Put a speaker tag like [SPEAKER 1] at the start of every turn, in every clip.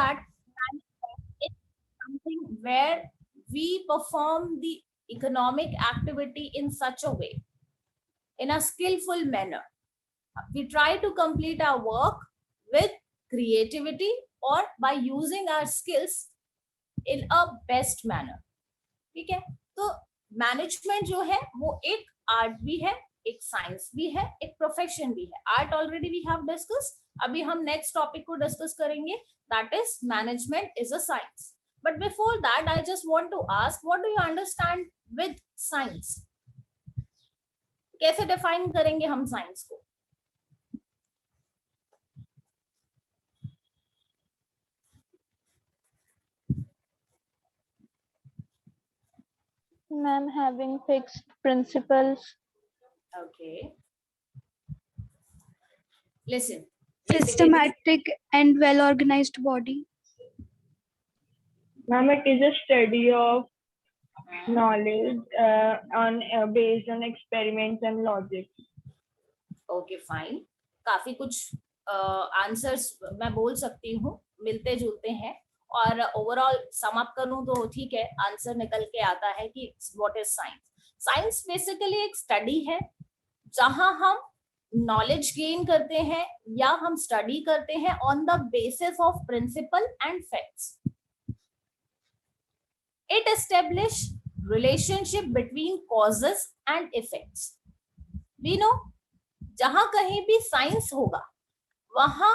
[SPEAKER 1] that management is something where we perform the economic activity in such a way, in a skillful manner. We try to complete our work with creativity or by using our skills in a best manner. ठीक है, तो management जो है वो एक art भी है, एक साइंस भी है, एक प्रोफेशन भी है. Art already we have discuss. अभी हम नेक्स्ट टॉपिक को डिस्कस करेंगे, that is management is a science. But before that I just want to ask, what do you understand with science? कैसे डिफाइन करेंगे हम साइंस को?
[SPEAKER 2] Ma'am, having fixed principles.
[SPEAKER 1] Okay. Listen.
[SPEAKER 3] Systematic and well-organized body.
[SPEAKER 4] Ma'am, it is a study of knowledge based on experiments and logic.
[SPEAKER 1] Okay, fine. काफी कुछ answers मैं बोल सकती हूँ, मिलते जुलते हैं, और ओवरऑल सम अप करूं तो ठीक है, आंसर निकल के आता है कि what is science. Science basically एक स्टडी है जहां हम नॉलेज गेन करते हैं या हम स्टडी करते हैं on the basis of principle and facts. It establish relationship between causes and effects. We know जहां कहीं भी साइंस होगा वहां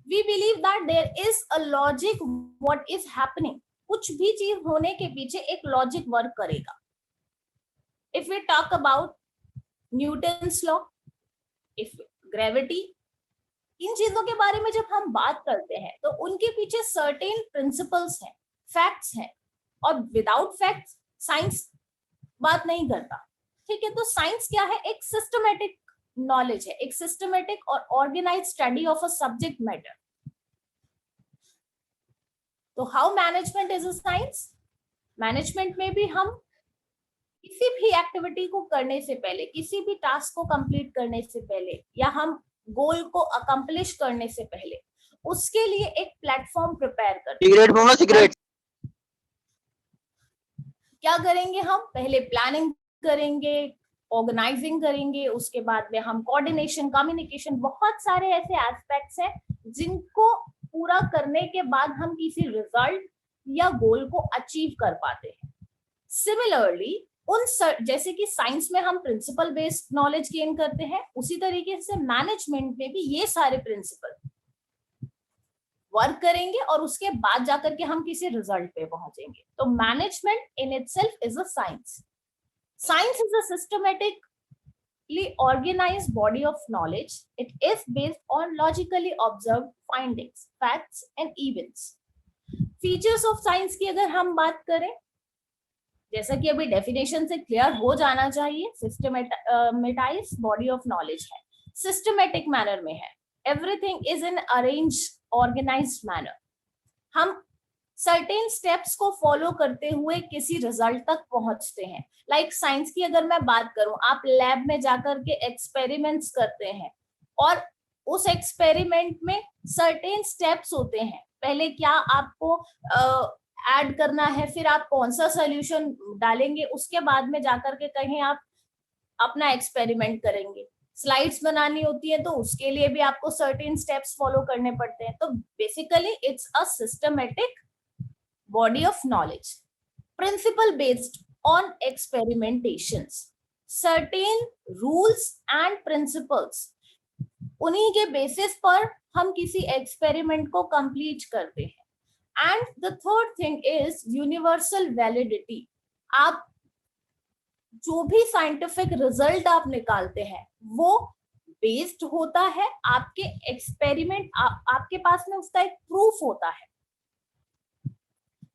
[SPEAKER 1] we believe that there is a logic what is happening. कुछ भी चीज होने के पीछे एक लॉजिक वर्क करेगा. if we talk about Newton's law, if gravity, इन चीजों के बारे में जब हम बात करते हैं तो उनके पीछे सर्टेन प्रिंसिपल्स हैं, फैक्ट्स हैं, और विदाउट फैक्ट्स साइंस बात नहीं करता. ठीक है, तो साइंस क्या है? एक सिस्टमेटिक नॉलेज है, एक सिस्टमेटिक और organised study of a subject matter. तो how management is a science? Management में भी हम किसी भी एक्टिविटी को करने से पहले, किसी भी टास्क को कंप्लीट करने से पहले, या हम गोल को अकम्प्लिश करने से पहले, उसके लिए एक प्लेटफॉर्म प्रिपेयर करते हैं. सिगरेट क्या करेंगे? हम पहले प्लानिंग करेंगे, ऑर्गेनाइजिंग करेंगे, उसके बाद में हम कोऑर्डिनेशन, कम्युनिकेशन, बहुत सारे ऐसे एस्पेक्ट्स हैं जिनको पूरा करने के बाद हम किसी रिजल्ट या गोल को अचीव कर पाते हैं. सिमिलरली जैसे कि साइंस में हम प्रिंसिपल बेस्ड नॉलेज गेन करते हैं, उसी तरीके से मैनेजमेंट में भी ये सारे प्रिंसिपल वर्क करेंगे और उसके बाद जाकर के हम किसी रिजल्ट पे पहुंचेंगे. तो management in itself is a science. Science is a systematically organized body of knowledge. It is based on logically observed findings, facts, and events. Features of science की अगर हम बात करें, जैसा कि अभी डेफिनेशन से क्लियर हो जाना चाहिए, सिस्टमेटाइज्ड बॉडी ऑफ नॉलेज है, सिस्टमेटिक मैनर में है, everything is in arrange organized manner. हम सर्टेन स्टेप्स को फॉलो करते हुए किसी रिजल्ट तक पहुंचते हैं. लाइक साइंस की अगर मैं बात करूं, आप लैब में जाकर के एक्सपेरिमेंट्स करते हैं और उस एक्सपेरिमेंट में सर्टेन स्टेप्स होते हैं. पहले क्या आपको ऐड करना है, फिर आप कौन सा सोल्यूशन डालेंगे, उसके बाद में जाकर के कहीं आप अपना एक्सपेरिमेंट करेंगे. स्लाइड्स बनानी होती है तो उसके लिए भी आपको सर्टेन स्टेप्स फॉलो करने पड़ते हैं. तो basically it's a systematic body of knowledge, principle based on experimentations, certain rules and principles, उन्हीं के बेसिस पर हम किसी एक्सपेरिमेंट को कंप्लीट करते हैं. And the third thing is universal validity. आप जो भी साइंटिफिक रिजल्ट आप निकालते हैं वो बेस्ड होता है आपके एक्सपेरिमेंट, आपके पास में उसका एक प्रूफ होता है.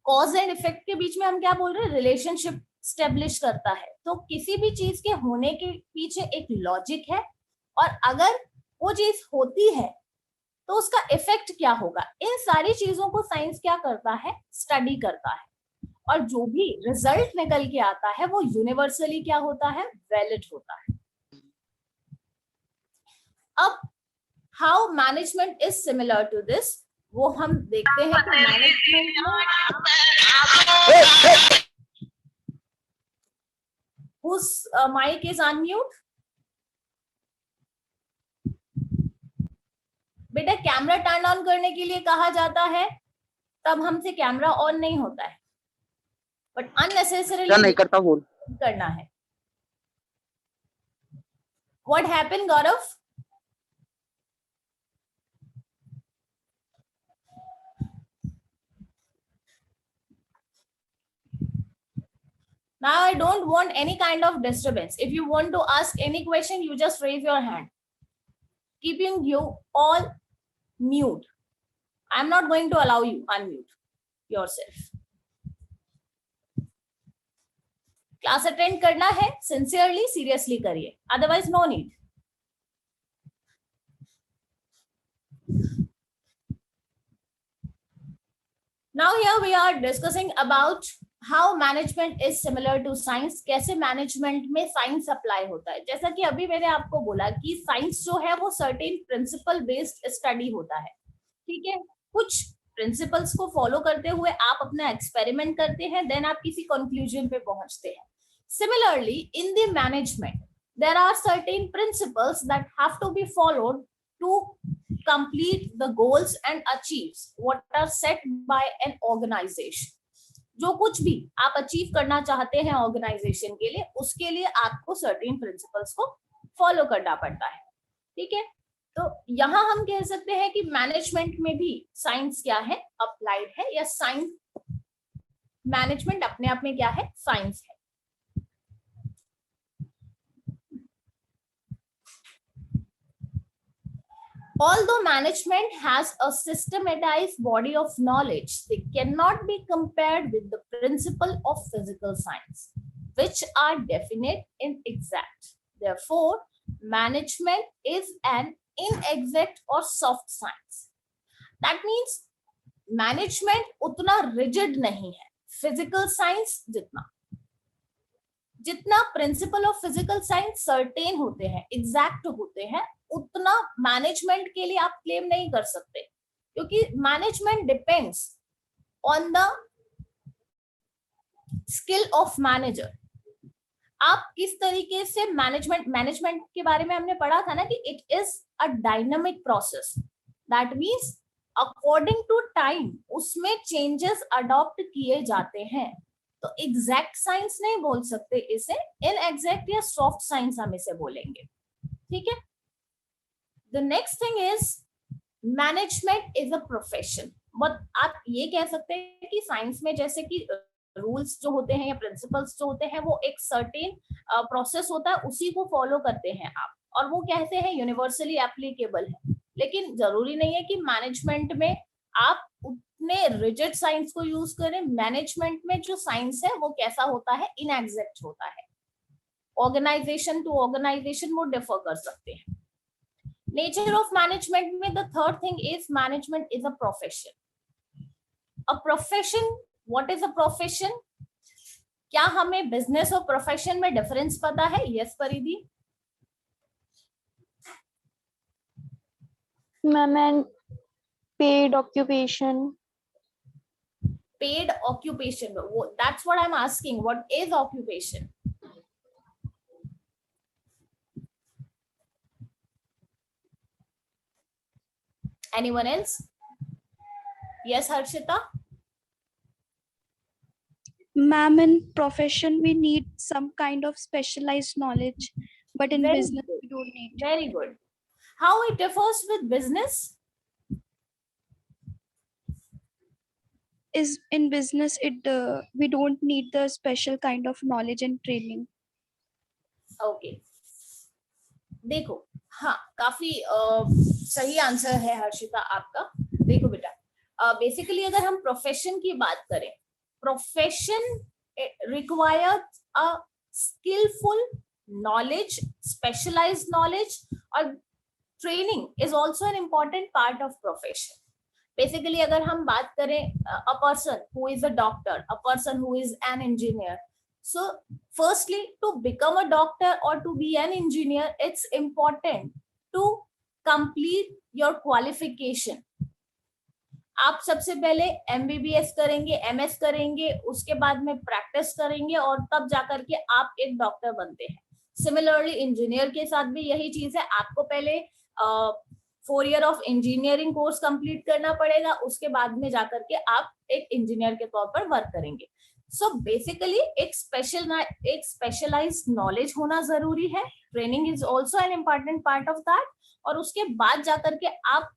[SPEAKER 1] कॉज एंड इफेक्ट के बीच में हम क्या बोल रहे हैं? रिलेशनशिप स्टेब्लिश करता है. तो किसी भी चीज के होने के पीछे एक लॉजिक है, और अगर वो चीज होती है तो उसका इफेक्ट क्या होगा, इन सारी चीजों को साइंस क्या करता है? स्टडी करता है. और जो भी रिजल्ट निकल के आता है वो यूनिवर्सली क्या होता है? वैलिड होता है. अब how management is similar to this? वो हम देखते हैं कि management whose mic is unmute. बेटा कैमरा टर्न ऑन करने के लिए कहा जाता है, तब हमसे कैमरा ऑन नहीं होता है, बट अननेसेसरीली
[SPEAKER 5] नहीं करता बोल
[SPEAKER 1] करना है. What happened, Gaurav? Now I don't want any kind of disturbance. If you want to ask any question, you just raise your hand. Keeping you all mute. I'm not going to allow you unmute yourself. Class attend करना है, sincerely seriously करिए, otherwise no need. Now here we are discussing about how management is similar to science. कैसे management में science apply होता है. जैसा कि अभी मैंने आपको बोला कि साइंस जो है वो सर्टेन प्रिंसिपल बेस्ड स्टडी होता है, ठीक है. कुछ प्रिंसिपल्स को फॉलो करते हुए आप अपना एक्सपेरिमेंट करते हैं, देन आप किसी कंक्लूजन पे पहुंचते हैं. Similarly, in the management, there are certain principles that have to be followed to complete the goals and achieve what are set by an organization. जो कुछ भी आप अचीव करना चाहते हैं ऑर्गेनाइजेशन के लिए, उसके लिए आपको सर्टेन प्रिंसिपल्स को फॉलो करना पड़ता है, ठीक है. तो यहाँ हम कह सकते हैं कि मैनेजमेंट में भी साइंस क्या है, अप्लाइड है, या साइंस मैनेजमेंट अपने आप में क्या है, साइंस है. Although management has a systematized body of knowledge, they cannot be compared with the principle of physical science, which are definite and exact. Therefore, management is an inexact or soft science. That means management उतना rigid नहीं है physical science जितना. जितना principle of physical science certain होते हैं, exact होते हैं, उतना मैनेजमेंट के लिए आप क्लेम नहीं कर सकते, क्योंकि management depends on the skill of manager. आप किस तरीके से मैनेजमेंट के बारे में हमने पढ़ा था ना कि it is a dynamic process. That means according to time उसमें चेंजेस अडॉप्ट किए जाते हैं. तो एग्जैक्ट साइंस नहीं बोल सकते इसे, इनएग्जैक्ट या सॉफ्ट साइंस हम इसे बोलेंगे, ठीक है. The next thing is management is a profession. But आप ये कह सकते हैं कि साइंस में जैसे कि रूल्स जो होते हैं या प्रिंसिपल्स जो होते हैं वो एक सर्टेन प्रोसेस होता है, उसी को फॉलो करते हैं आप, और वो कहते हैं यूनिवर्सली एप्लीकेबल है. लेकिन जरूरी नहीं है कि मैनेजमेंट में आप उतने रिजिड साइंस को यूज करें. मैनेजमेंट में जो साइंस है वो कैसा होता है, इनएग्जैक्ट होता है. ऑर्गेनाइजेशन टू ऑर्गेनाइजेशन वो डिफर कर सकते हैं. नेचर ऑफ मैनेजमेंट में the third thing is management is a profession. A profession, what is a profession? क्या हमें बिजनेस और प्रोफेशन में डिफरेंस पता है? यस परिधि.
[SPEAKER 2] Ma'am, paid occupation.
[SPEAKER 1] Paid occupation, that's what I'm asking. What is occupation? Anyone else? Yes, Harshita.
[SPEAKER 3] Ma'am, in profession we need some kind of specialized knowledge, but in
[SPEAKER 1] Very
[SPEAKER 3] business
[SPEAKER 1] good.
[SPEAKER 3] we don't need.
[SPEAKER 1] Very good. How it differs with business?
[SPEAKER 3] Is in business we don't need the special kind of knowledge and training.
[SPEAKER 1] Okay. देखो, हाँ, काफी सही answer है हर्षिता आपका. देखो बेटा, basically अगर हम प्रोफेशन की बात करें, profession requires a skilful knowledge, specialised knowledge, और training is also an important part of profession. Basically अगर हम बात करें, a person who is a doctor, a person who is an engineer. So firstly, to become a doctor or to be an engineer, it's important to complete your qualification. आप सबसे पहले MBBS करेंगे, MS करेंगे, उसके बाद में practice करेंगे और तब जाकर के आप एक डॉक्टर बनते हैं। सिमिलरली इंजीनियर के साथ भी यही चीज है, आपको पहले 4 year of engineering course complete करना पड़ेगा, उसके बाद में जाकर के आप एक इंजीनियर के तौर पर वर्क करेंगे। सो बेसिकली एक स्पेशलाइज्ड नॉलेज होना जरूरी है। Training is also an important part of that, और उसके बाद जाकर के आप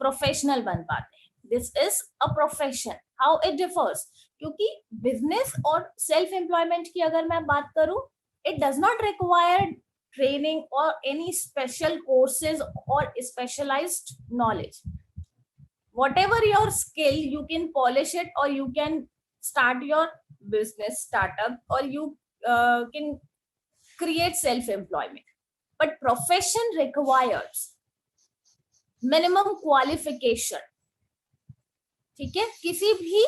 [SPEAKER 1] प्रोफेशनल बन पाते हैं। This is a profession. How it differs, क्योंकि बिजनेस और सेल्फ एम्प्लॉयमेंट की अगर मैं बात करूं, it does not require training or any special courses or specialized knowledge. Whatever your skill, you can polish it, or you can start your business startup, or you can create self employment. But profession requires minimum qualification. ठीक है, किसी भी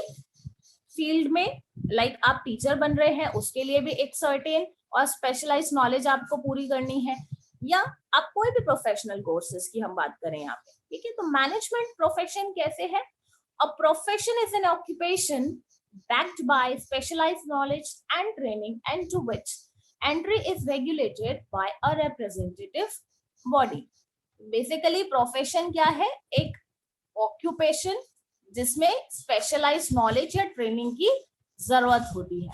[SPEAKER 1] field में, like आप teacher बन रहे हैं, उसके लिए भी एक सर्टेन और स्पेशलाइज्ड नॉलेज आपको पूरी करनी है, या आप कोई भी प्रोफेशनल कोर्सेज की हम बात करें यहाँ पे। ठीक है, तो मैनेजमेंट प्रोफेशन कैसे है? A profession is an occupation backed by specialized knowledge and training, and to which entry is regulated by a representative body. Basically profession क्या है? एक ऑक्यूपेशन जिसमें स्पेशलाइज्ड नॉलेज या ट्रेनिंग की जरूरत होती है,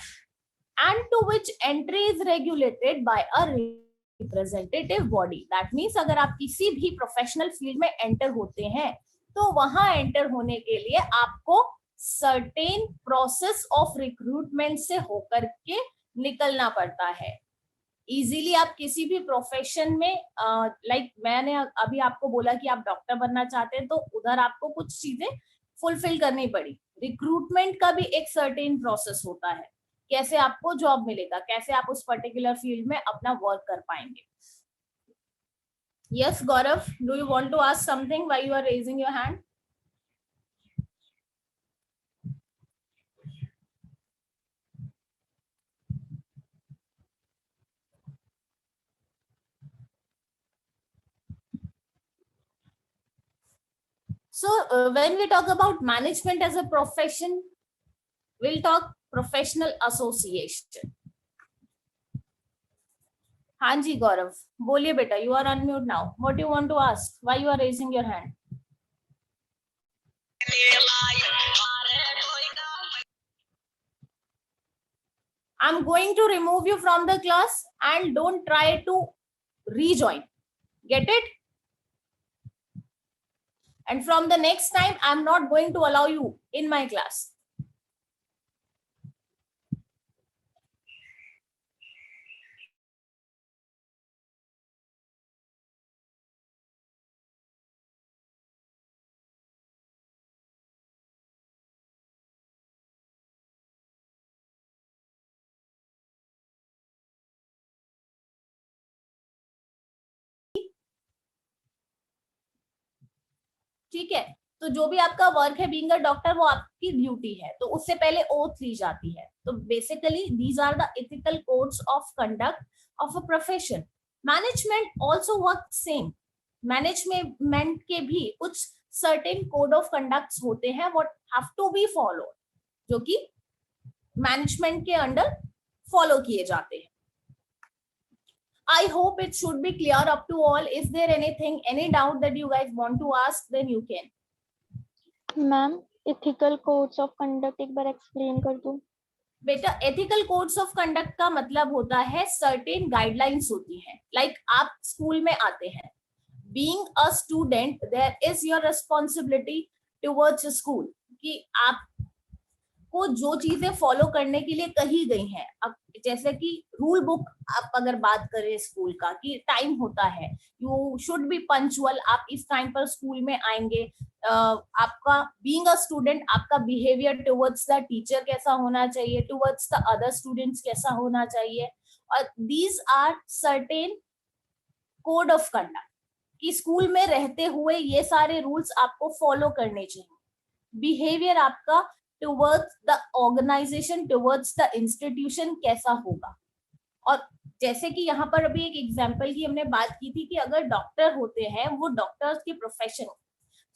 [SPEAKER 1] and to which entry is regulated by a representative body. That means अगर आप किसी भी प्रोफेशनल फील्ड में एंटर होते हैं, तो वहां एंटर होने के लिए आपको सर्टेन प्रोसेस ऑफ रिक्रूटमेंट से होकर के निकलना पड़ता है। इजीली आप किसी भी प्रोफेशन में, लाइक मैंने अभी आपको बोला कि आप डॉक्टर बनना चाहते हैं, तो उधर आपको कुछ चीजें फुलफिल करनी पड़ी। रिक्रूटमेंट का भी एक सर्टेन प्रोसेस होता है, कैसे आपको जॉब मिलेगा, कैसे आप उस पर्टिकुलर फील्ड में अपना वर्क कर पाएंगे। Yes Gaurav, do you want to ask something? Why you are raising your hand? So when we talk about management as a profession, we'll talk professional association. हाँ जी गौरव, बोलिए बेटा, you are unmute now. What do you want to ask? Why you are raising your hand? I'm going to remove you from the class and don't try to rejoin. Get it? And from the next time, I'm not going to allow you in my class. ठीक है, तो जो भी आपका work है being a doctor, वो आपकी duty है, तो उससे पहले ओथ ली जाती है। तो basically these are the ethical codes of conduct of a profession. Management also work same. Management के भी कुछ सर्टेन कोड ऑफ कंडक्ट्स होते हैं what have to be follow, जो कि मैनेजमेंट के अंडर फॉलो किए जाते हैं। I hope it should be clear up to all. Is there anything, any doubt that you guys want to ask? Then you can.
[SPEAKER 2] Ma'am ethical codes of conduct एक बार explain कर दो।
[SPEAKER 1] बेटा, ethical codes of conduct का मतलब होता है certain guidelines होती हैं। लाइक आप स्कूल में आते हैं, being a student there is your responsibility towards school, कि आपको जो चीजें फॉलो करने के लिए कही गई हैं। अब जैसे कि रूल बुक आप अगर बात करें स्कूल का, कि टाइम होता है, यू शुड बी पंक्चुअल, आप इस टाइम पर स्कूल में आएंगे। आपका बीइंग अ स्टूडेंट, आपका बिहेवियर टुवर्ड्स द टीचर कैसा होना चाहिए, टुवर्ड्स द अदर स्टूडेंट्स कैसा होना चाहिए, और these are certain code of conduct, कि स्कूल में रहते हुए ये सारे रूल्स आपको फॉलो करने चाहिए। बिहेवियर आपका towards the organization, towards the institution कैसा होगा। और जैसे कि यहाँ पर अभी एक एग्जांपल की हमने बात की थी कि अगर डॉक्टर होते हैं, वो डॉक्टर्स की प्रोफेशन,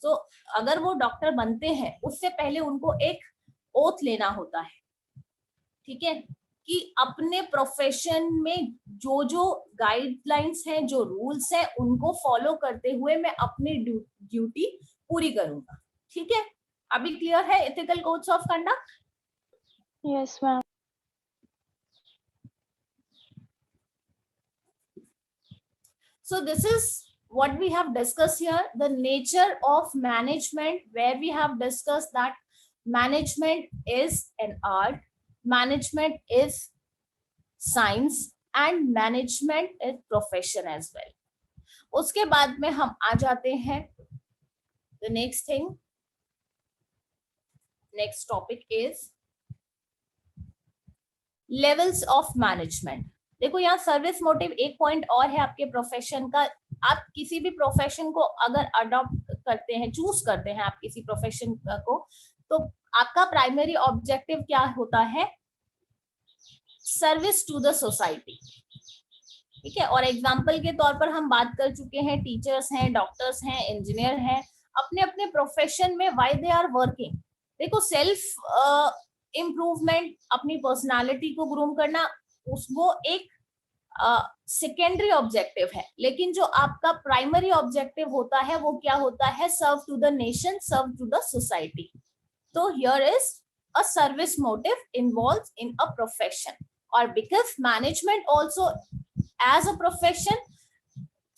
[SPEAKER 1] तो अगर वो डॉक्टर बनते हैं उससे पहले उनको एक ओथ लेना होता है, ठीक है, कि अपने प्रोफेशन में जो जो गाइडलाइंस हैं, जो रूल्स हैं, उनको फॉलो करते हुए मैं अपनी ड्यूटी पूरी करूंगा। ठीक है, अभी क्लियर है ethical codes of conduct?
[SPEAKER 2] Yes, ma'am.
[SPEAKER 1] So this is what we have discussed here, the nature of management, where we have discussed that management is an art, management is science, and management is profession as well. उसके बाद में हम आ जाते हैं the next thing, next topic is levels of management. देखो यहाँ service motive एक point और है आपके प्रोफेशन का। आप किसी भी प्रोफेशन को अगर अडॉप्ट करते हैं, चूज करते हैं आप किसी प्रोफेशन को, तो आपका प्राइमरी ऑब्जेक्टिव क्या होता है? Service to the society. ठीक है, और एग्जाम्पल के तौर पर हम बात कर चुके हैं, टीचर्स हैं, डॉक्टर्स हैं, इंजीनियर हैं, अपने अपने प्रोफेशन में व्हाई दे आर वर्किंग। देखो सेल्फ इम्प्रूवमेंट, अपनी पर्सनालिटी को ग्रूम करना, वो एक सेकेंडरी ऑब्जेक्टिव है, लेकिन जो आपका प्राइमरी ऑब्जेक्टिव होता है वो क्या होता है? Serve to the nation, serve to the society. तो here is a service motive involved in a profession, और because management also as a profession,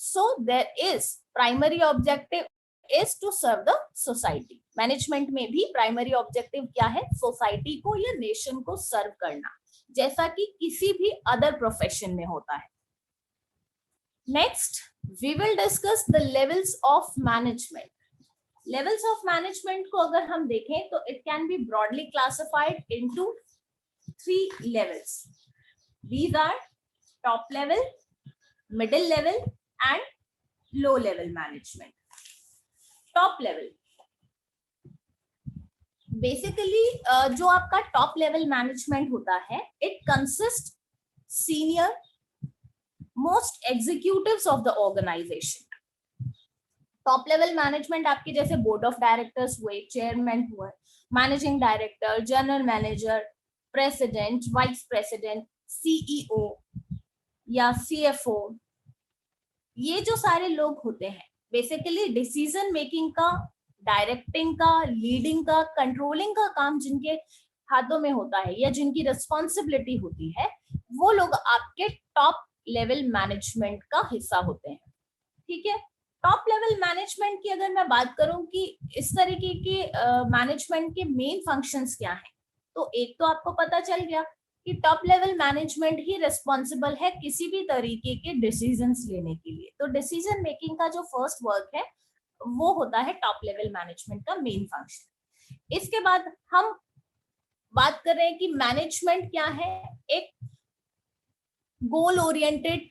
[SPEAKER 1] so there is primary objective is to serve the society. Management में भी primary objective क्या है? Society को या nation को सर्व करना, जैसा कि किसी भी अदर प्रोफेशन में होता है। Next we will discuss the levels of management. Levels of management को अगर हम देखें तो it can be broadly classified into 3 levels. These are top level, middle level and low level management. Top level basically जो आपका top level management होता है, it consists senior most executives of the organization. Top level management आपके जैसे board of directors हुए, chairman हुए, managing director, general manager, president, vice president, CEO या CFO, ये जो सारे लोग होते हैं बेसिकली डिसीजन मेकिंग का, डायरेक्टिंग का, लीडिंग का, कंट्रोलिंग का काम जिनके हाथों में होता है या जिनकी रिस्पॉन्सिबिलिटी होती है, वो लोग आपके टॉप लेवल मैनेजमेंट का हिस्सा होते हैं। ठीक है, टॉप लेवल मैनेजमेंट की अगर मैं बात करूं कि इस तरीके के मैनेजमेंट के मेन फंक्शंस क्या हैं, तो एक तो आपको पता चल गया कि टॉप लेवल मैनेजमेंट ही रिस्पॉन्सिबल है किसी भी तरीके के डिसीजंस लेने के लिए। तो डिसीजन मेकिंग का जो फर्स्ट वर्क है वो होता है टॉप लेवल मैनेजमेंट का मेन फंक्शन। इसके बाद हम बात कर रहे हैं कि मैनेजमेंट क्या है? एक गोल ओरिएंटेड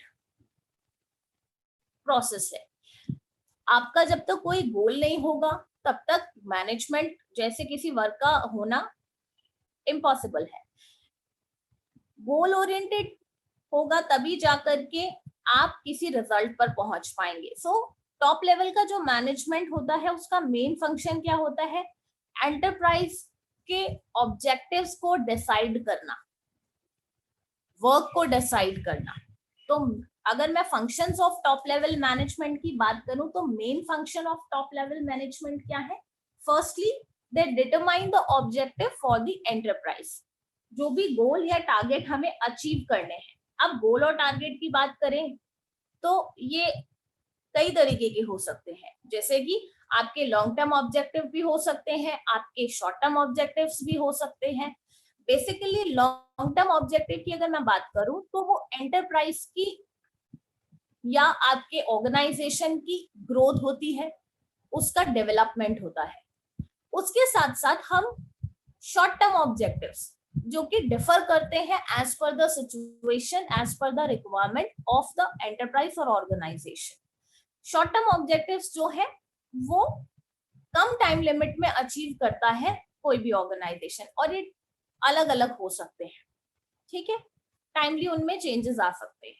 [SPEAKER 1] प्रोसेस है। आपका जब तक कोई गोल नहीं होगा तब तक मैनेजमेंट जैसे किसी वर्क का होना इम्पॉसिबल है। गोल ओरिएंटेड होगा तभी जाकर के आप किसी रिजल्ट पर पहुंच पाएंगे। सो टॉप लेवल का जो मैनेजमेंट होता है उसका मेन फंक्शन क्या होता है? एंटरप्राइज के ऑब्जेक्टिव्स को डिसाइड करना, वर्क को डिसाइड करना। तो अगर मैं functions of top level management की बात करूं तो main function of top level management क्या है? Firstly they determine the objective for the enterprise. जो भी गोल या टारगेट हमें अचीव करने हैं, अब गोल और टारगेट की बात करें तो ये कई तरीके के हो सकते हैं, जैसे कि आपके लॉन्ग टर्म ऑब्जेक्टिव भी हो सकते हैं, आपके शॉर्ट टर्म ऑब्जेक्टिव्स भी हो सकते हैं। बेसिकली लॉन्ग टर्म ऑब्जेक्टिव की अगर मैं बात करूं तो वो एंटरप्राइज की या आपके ऑर्गेनाइजेशन की ग्रोथ होती है, उसका डेवलपमेंट होता है। उसके साथ साथ हम शॉर्ट टर्म ऑब्जेक्टिव्स जो कि डिफर करते हैं as per the situation, as per the requirement of the enterprise और ऑर्गेनाइजेशन। शॉर्ट टर्म ऑब्जेक्टिव्स जो है वो कम टाइम लिमिट में अचीव करता है कोई भी ऑर्गेनाइजेशन, और ये अलग अलग हो सकते हैं। ठीक है, टाइमली उनमें चेंजेस आ सकते हैं।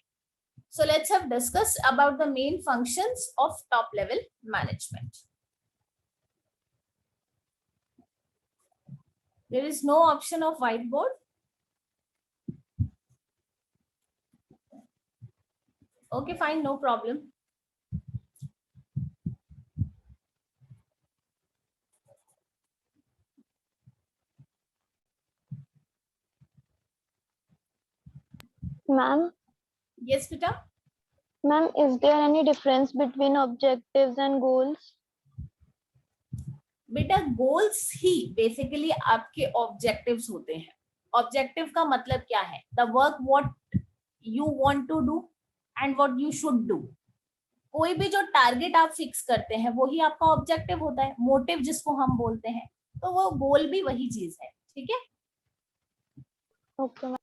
[SPEAKER 1] So let's have discussed about the main functions of top level management. There is no option of whiteboard. Okay, fine, no problem.
[SPEAKER 2] Ma'am,
[SPEAKER 1] Yes, beta.
[SPEAKER 2] ma'am, is there any difference between objectives and goals?
[SPEAKER 1] बेटा goals ही basically आपके objectives होते हैं. Objective का मतलब क्या है? The work what you want to do and what you should do. कोई भी जो टारगेट आप फिक्स करते हैं वही आपका ऑब्जेक्टिव होता है, मोटिव जिसको हम बोलते हैं. तो वो गोल भी वही चीज है. ठीक है.
[SPEAKER 2] Okay.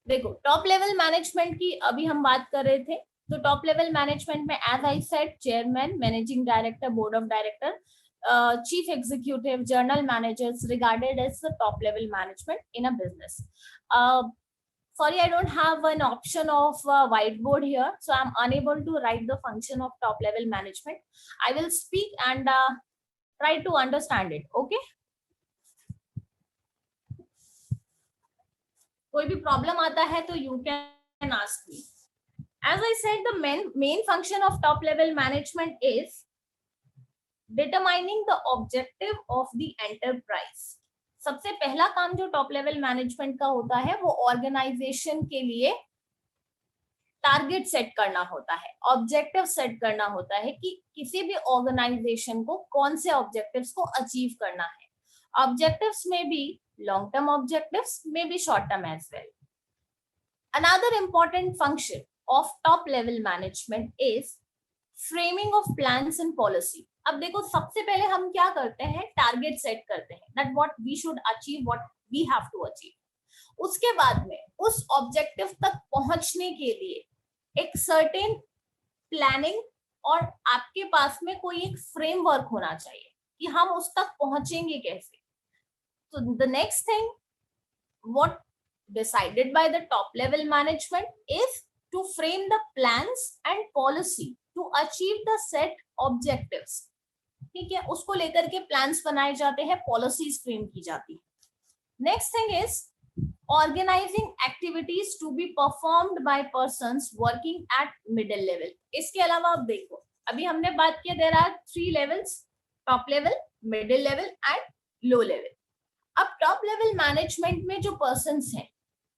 [SPEAKER 1] देखो टॉप लेवल मैनेजमेंट की अभी हम बात कर रहे थे. तो टॉप लेवल मैनेजमेंट में as I said chairman, managing director, board of director, chief executive, general managers regarded as the top level management in a business. Sorry, I don't have an option of whiteboard here, so I'm unable to write the function of top level management. I will speak and try to understand it. Okay. कोई भी problem आता है तो you can ask me. As I said, the main function of top level management is determining the objective of the enterprise. सबसे पहला काम जो top level management का होता है वो ऑर्गेनाइजेशन के लिए टारगेट सेट करना होता है, ऑब्जेक्टिव सेट करना होता है कि किसी भी ऑर्गेनाइजेशन को कौन से ऑब्जेक्टिव्स को अचीव करना है. ऑब्जेक्टिव्स में भी लॉन्ग टर्म ऑब्जेक्टिव्स, में भी short term as well. Another important function of top level management is framing of plans and policy. अब देखो सबसे पहले हम क्या करते हैं, टारगेट सेट करते हैं that what we should achieve, what we have to achieve. उसके बाद में उस ऑब्जेक्टिव तक पहुंचने के लिए एक सर्टेन प्लानिंग और आपके पास में कोई एक फ्रेमवर्क होना चाहिए कि हम उस तक पहुंचेंगे कैसे. So the next thing what decided by the top level management is to frame the plans and policy to achieve the set objectives. ठीक है, उसको लेकर के प्लान्स बनाए जाते हैं, पॉलिसीज फ्रेम की जाती है. Next thing is organizing activities to be performed by persons working at middle level. इसके अलावा आप देखो अभी हमने बात किया there are 3 levels, top level, middle level and low level. अब टॉप लेवल मैनेजमेंट में जो पर्सन्स हैं,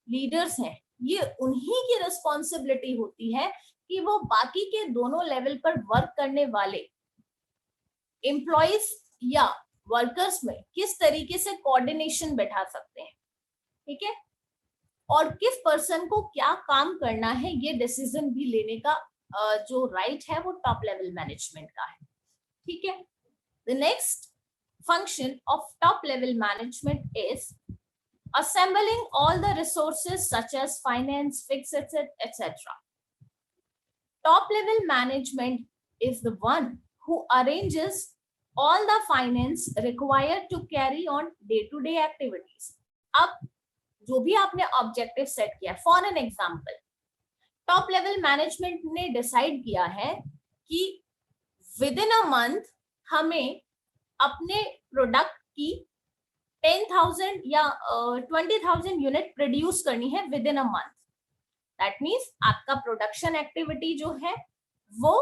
[SPEAKER 1] लीडर्स हैं, ये उन्हीं की रिस्पॉन्सिबिलिटी होती है कि वो बाकी के दोनों लेवल पर वर्क करने वाले एम्प्लॉइज या वर्कर्स में किस तरीके से कोऑर्डिनेशन बैठा सकते हैं. ठीक है. और किस पर्सन को क्या काम करना है ये डिसीजन भी लेने का जो राइट है वो टॉप लेवल मैनेजमेंट का है. ठीक है. The next function of top level management is assembling all the resources such as finance, fixed asset, etc. Top level management is the one who arranges all the finance required to carry on day-to-day activities. अब जो भी आपने objective set किया, for an example top level management ने decide किया है कि with in a month हमें अपने प्रोडक्ट की 10,000 या 20,000 यूनिट प्रोड्यूस करनी है with in a month. That means आपका प्रोडक्शन एक्टिविटी जो है वो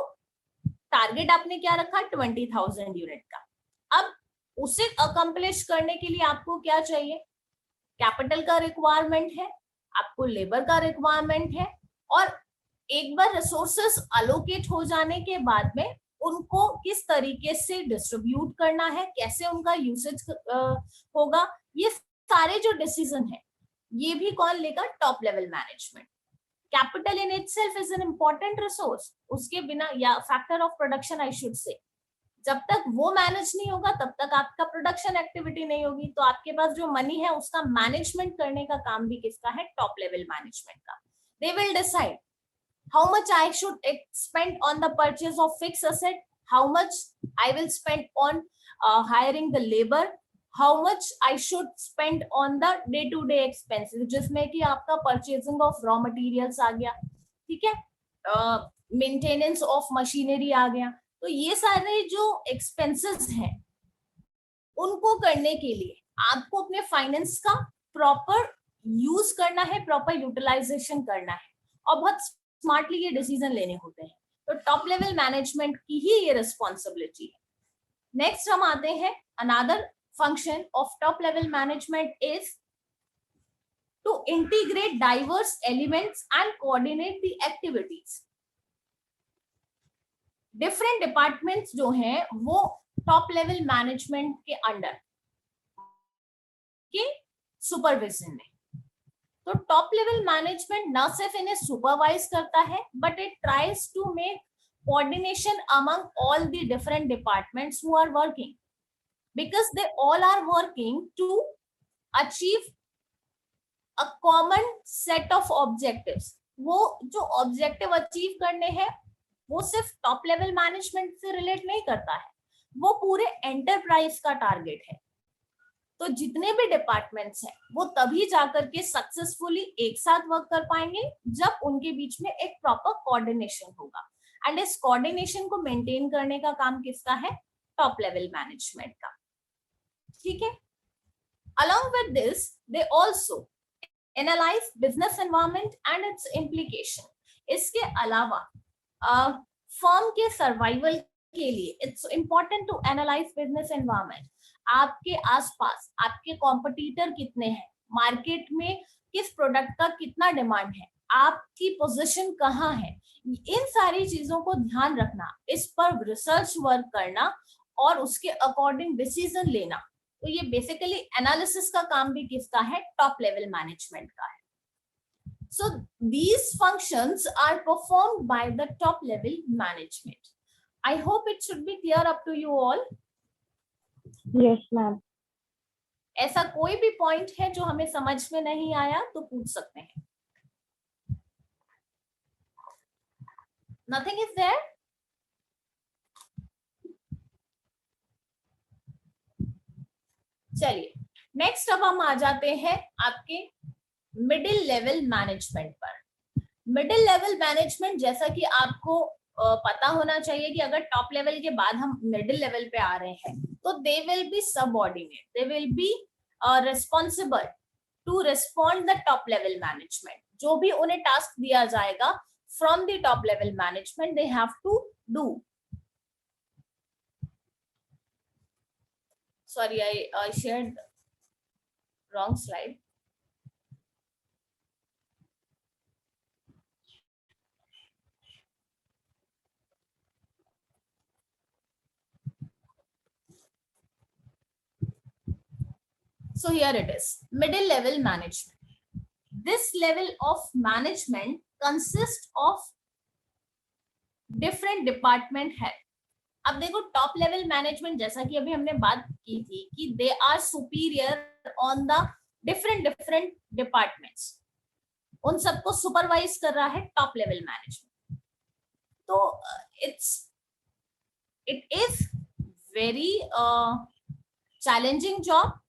[SPEAKER 1] टारगेट आपने क्या रखा, 20,000 यूनिट का. अब उसे अकम्प्लिश करने के लिए आपको क्या चाहिए, कैपिटल का रिक्वायरमेंट है, आपको लेबर का रिक्वायरमेंट है, और एक बार रिसोर्सेस अलोकेट हो जाने के बाद में उनको किस तरीके से डिस्ट्रीब्यूट करना है, कैसे उनका यूसेज होगा, ये सारे जो डिसीजन है ये भी कौन लेगा, top level management. Capital in itself is an important resource. उसके बिना, या factor of production I should say, जब तक वो मैनेज नहीं होगा तब तक आपका प्रोडक्शन एक्टिविटी नहीं होगी. तो आपके पास जो मनी है उसका मैनेजमेंट करने का काम भी किसका है, टॉप लेवल मैनेजमेंट का. They will decide how much I should spend on the purchase of fixed asset, how much I will spend on hiring the labor, how much I should spend on the day-to-day expenses, जिसमें कि आपका purchasing of raw materials आ गया, ठीक है, maintenance of machinery आ गया. तो ये सारे जो एक्सपेंसेस हैं उनको करने के लिए आपको अपने फाइनेंस का प्रॉपर यूज करना है, प्रॉपर यूटिलाइजेशन करना है और बहुत स्मार्टली ये डिसीजन लेने होते हैं। तो टॉप लेवल मैनेजमेंट की ही ये रिस्पॉन्सिबिलिटी है। नेक्स्ट हम आते हैं, another function of top level management is to integrate diverse elements and coordinate the activities. Different departments जो हैं वो टॉप लेवल मैनेजमेंट के अंडर के सुपरविजन में। तो टॉप लेवल मैनेजमेंट न सिर्फ इन्हें सुपरवाइज करता है but it tries to make coordination among all the different departments who are working, because they all are working to achieve a common set of objectives. वो जो objective achieve करने हैं वो सिर्फ टॉप लेवल मैनेजमेंट से relate नहीं करता है, वो पूरे एंटरप्राइज का टारगेट है। तो जितने भी डिपार्टमेंट्स हैं वो तभी जाकर के सक्सेसफुली एक साथ वर्क कर पाएंगे जब उनके बीच में एक प्रॉपर कोऑर्डिनेशन होगा। एंड इस कोऑर्डिनेशन को मेंटेन करने का काम किसका है? टॉप लेवल मैनेजमेंट का। ठीक है। Along with this, they also analyze business environment and its implication. इसके अलावा फर्म के सर्वाइवल के लिए it's important to analyse business environment. आपके आसपास आपके कॉम्पिटिटर कितने हैं, मार्केट में किस प्रोडक्ट का कितना डिमांड है, आपकी पोजीशन कहाँ है, इन सारी चीजों को ध्यान रखना, इस पर रिसर्च वर्क करना और उसके अकॉर्डिंग डिसीजन लेना। तो ये बेसिकली एनालिसिस का काम भी किसका है? टॉप लेवल मैनेजमेंट का है। So these functions are performed by the top level management. I hope it should be clear up to you all.
[SPEAKER 4] Yes ma'am.
[SPEAKER 1] ऐसा कोई भी पॉइंट है जो हमें समझ में नहीं आया तो पूछ सकते हैं। Nothing is there? चलिए नेक्स्ट अब हम आ जाते हैं आपके मिडिल लेवल मैनेजमेंट पर। मिडिल लेवल मैनेजमेंट जैसा कि आपको पता होना चाहिए कि अगर टॉप लेवल के बाद हम मिडिल लेवल पे आ रहे हैं तो they will be subordinate, they will be responsible to respond the top level management. जो भी उन्हें टास्क दिया जाएगा from the top level management they have to do. Sorry, I shared wrong slide. So here it is, middle level management. This level of management consists of different department head. अब देखो top level management जैसा कि अभी हमने बात की थी कि they are superior on the different departments, उन सबको सुपरवाइज कर रहा है टॉप लेवल मैनेजमेंट। तो it is very challenging job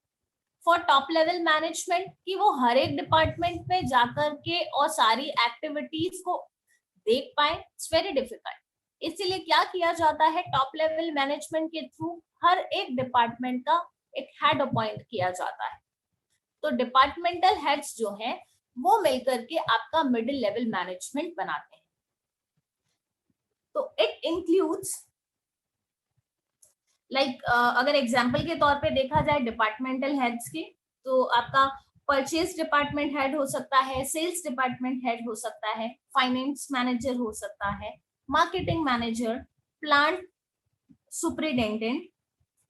[SPEAKER 1] for top level management कि वो हर एक डिपार्टमेंट में जाकर के और सारी एक्टिविटीज को देख पाए। It's very difficult. इसीलिए क्या किया जाता है, टॉप लेवल मैनेजमेंट के थ्रू हर एक डिपार्टमेंट का एक हेड अपॉइंट किया जाता है। तो डिपार्टमेंटल हेड्स जो हैं वो मिलकर के आपका मिडिल लेवल मैनेजमेंट बनाते हैं। तो इट इंक्लूड्स अगर एग्जाम्पल के तौर पे देखा जाए डिपार्टमेंटल हेड्स के, तो आपका परचेज डिपार्टमेंट हेड हो सकता है, सेल्स डिपार्टमेंट हेड हो सकता है, फाइनेंस मैनेजर हो सकता है, मार्केटिंग मैनेजर, प्लांट सुपरिटेंडेंट।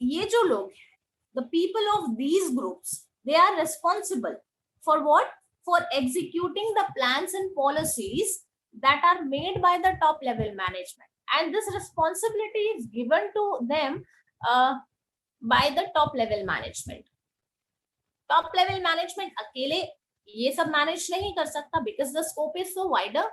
[SPEAKER 1] ये जो लोग हैं, the people of these groups, they are responsible for what? For executing the plans and policies that are made by the top level management, and this responsibility is given to them by the top level management. Top level management अकेले ये सब manage नहीं कर सकता because the scope is so wider,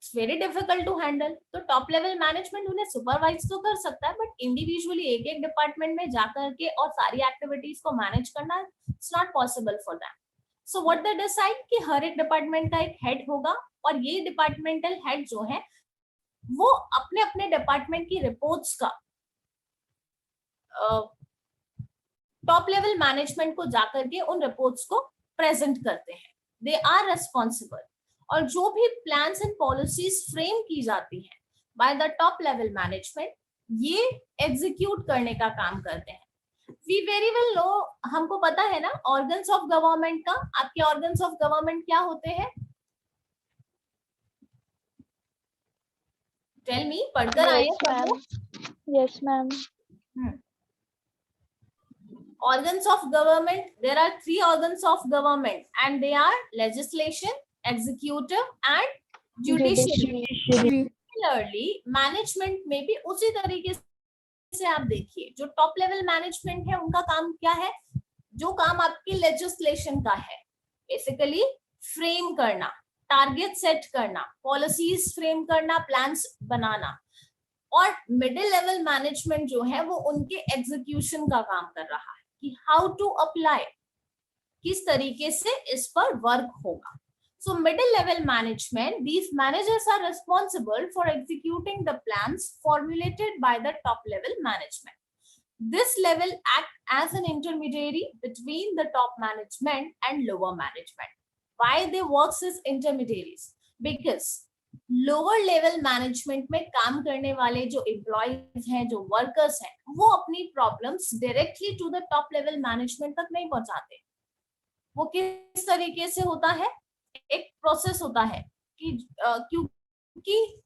[SPEAKER 1] it's very difficult to handle. तो top level management उन्हें supervise तो कर सकता है, but individually एक एक डिपार्टमेंट में जाकर के और सारी एक्टिविटीज को मैनेज करना it's not possible for them. So what they decide कि हर एक डिपार्टमेंट का एक हेड होगा और ये डिपार्टमेंटल हेड जो है वो अपने अपने डिपार्टमेंट की रिपोर्ट्स का टॉप लेवल मैनेजमेंट को जाकर के उन रिपोर्ट्स को प्रेजेंट करते हैं. They are responsible. और जो भी प्लान्स एंड पॉलिसीज फ्रेम की जाती हैं bye the top level management, ये एग्जीक्यूट करने का काम करते हैं. वी वेरी वेल नो, हमको पता है ना ऑर्गन्स ऑफ गवर्नमेंट का. आपके ऑर्गन्स ऑफ गवर्नमेंट क्या होते हैं? टेल मी, पढ़कर आए
[SPEAKER 2] Yes,
[SPEAKER 1] सब
[SPEAKER 2] ma'am.
[SPEAKER 1] लोग?
[SPEAKER 2] Yes, ma'am.
[SPEAKER 1] Organs of government, there are 3 organs of government and they are legislation, executive and judiciary. Similarly, management में भी उसी तरीके से आप देखिए, जो टॉप लेवल मैनेजमेंट है उनका काम क्या है? जो काम आपके लेजिस्लेशन का है, बेसिकली फ्रेम करना, टारगेट सेट करना, पॉलिसीज फ्रेम करना, प्लान्स बनाना. और मिडिल लेवल मैनेजमेंट जो है वो उनके एग्जीक्यूशन का काम कर रहा है कि हाउ टू अप्लाई, किस तरीके से इस पर वर्क होगा. So middle level management, these managers are responsible for executing the plans formulated by the top level management. This level act as an intermediary between the top management and lower management. Why they works as intermediaries? Because lower level management में काम करने वाले जो employees हैं, जो workers हैं, वो अपनी problems directly to the top level management तक नहीं पहुंचाते. वो किस तरीके से होता है? एक प्रोसेस होता है कि क्योंकि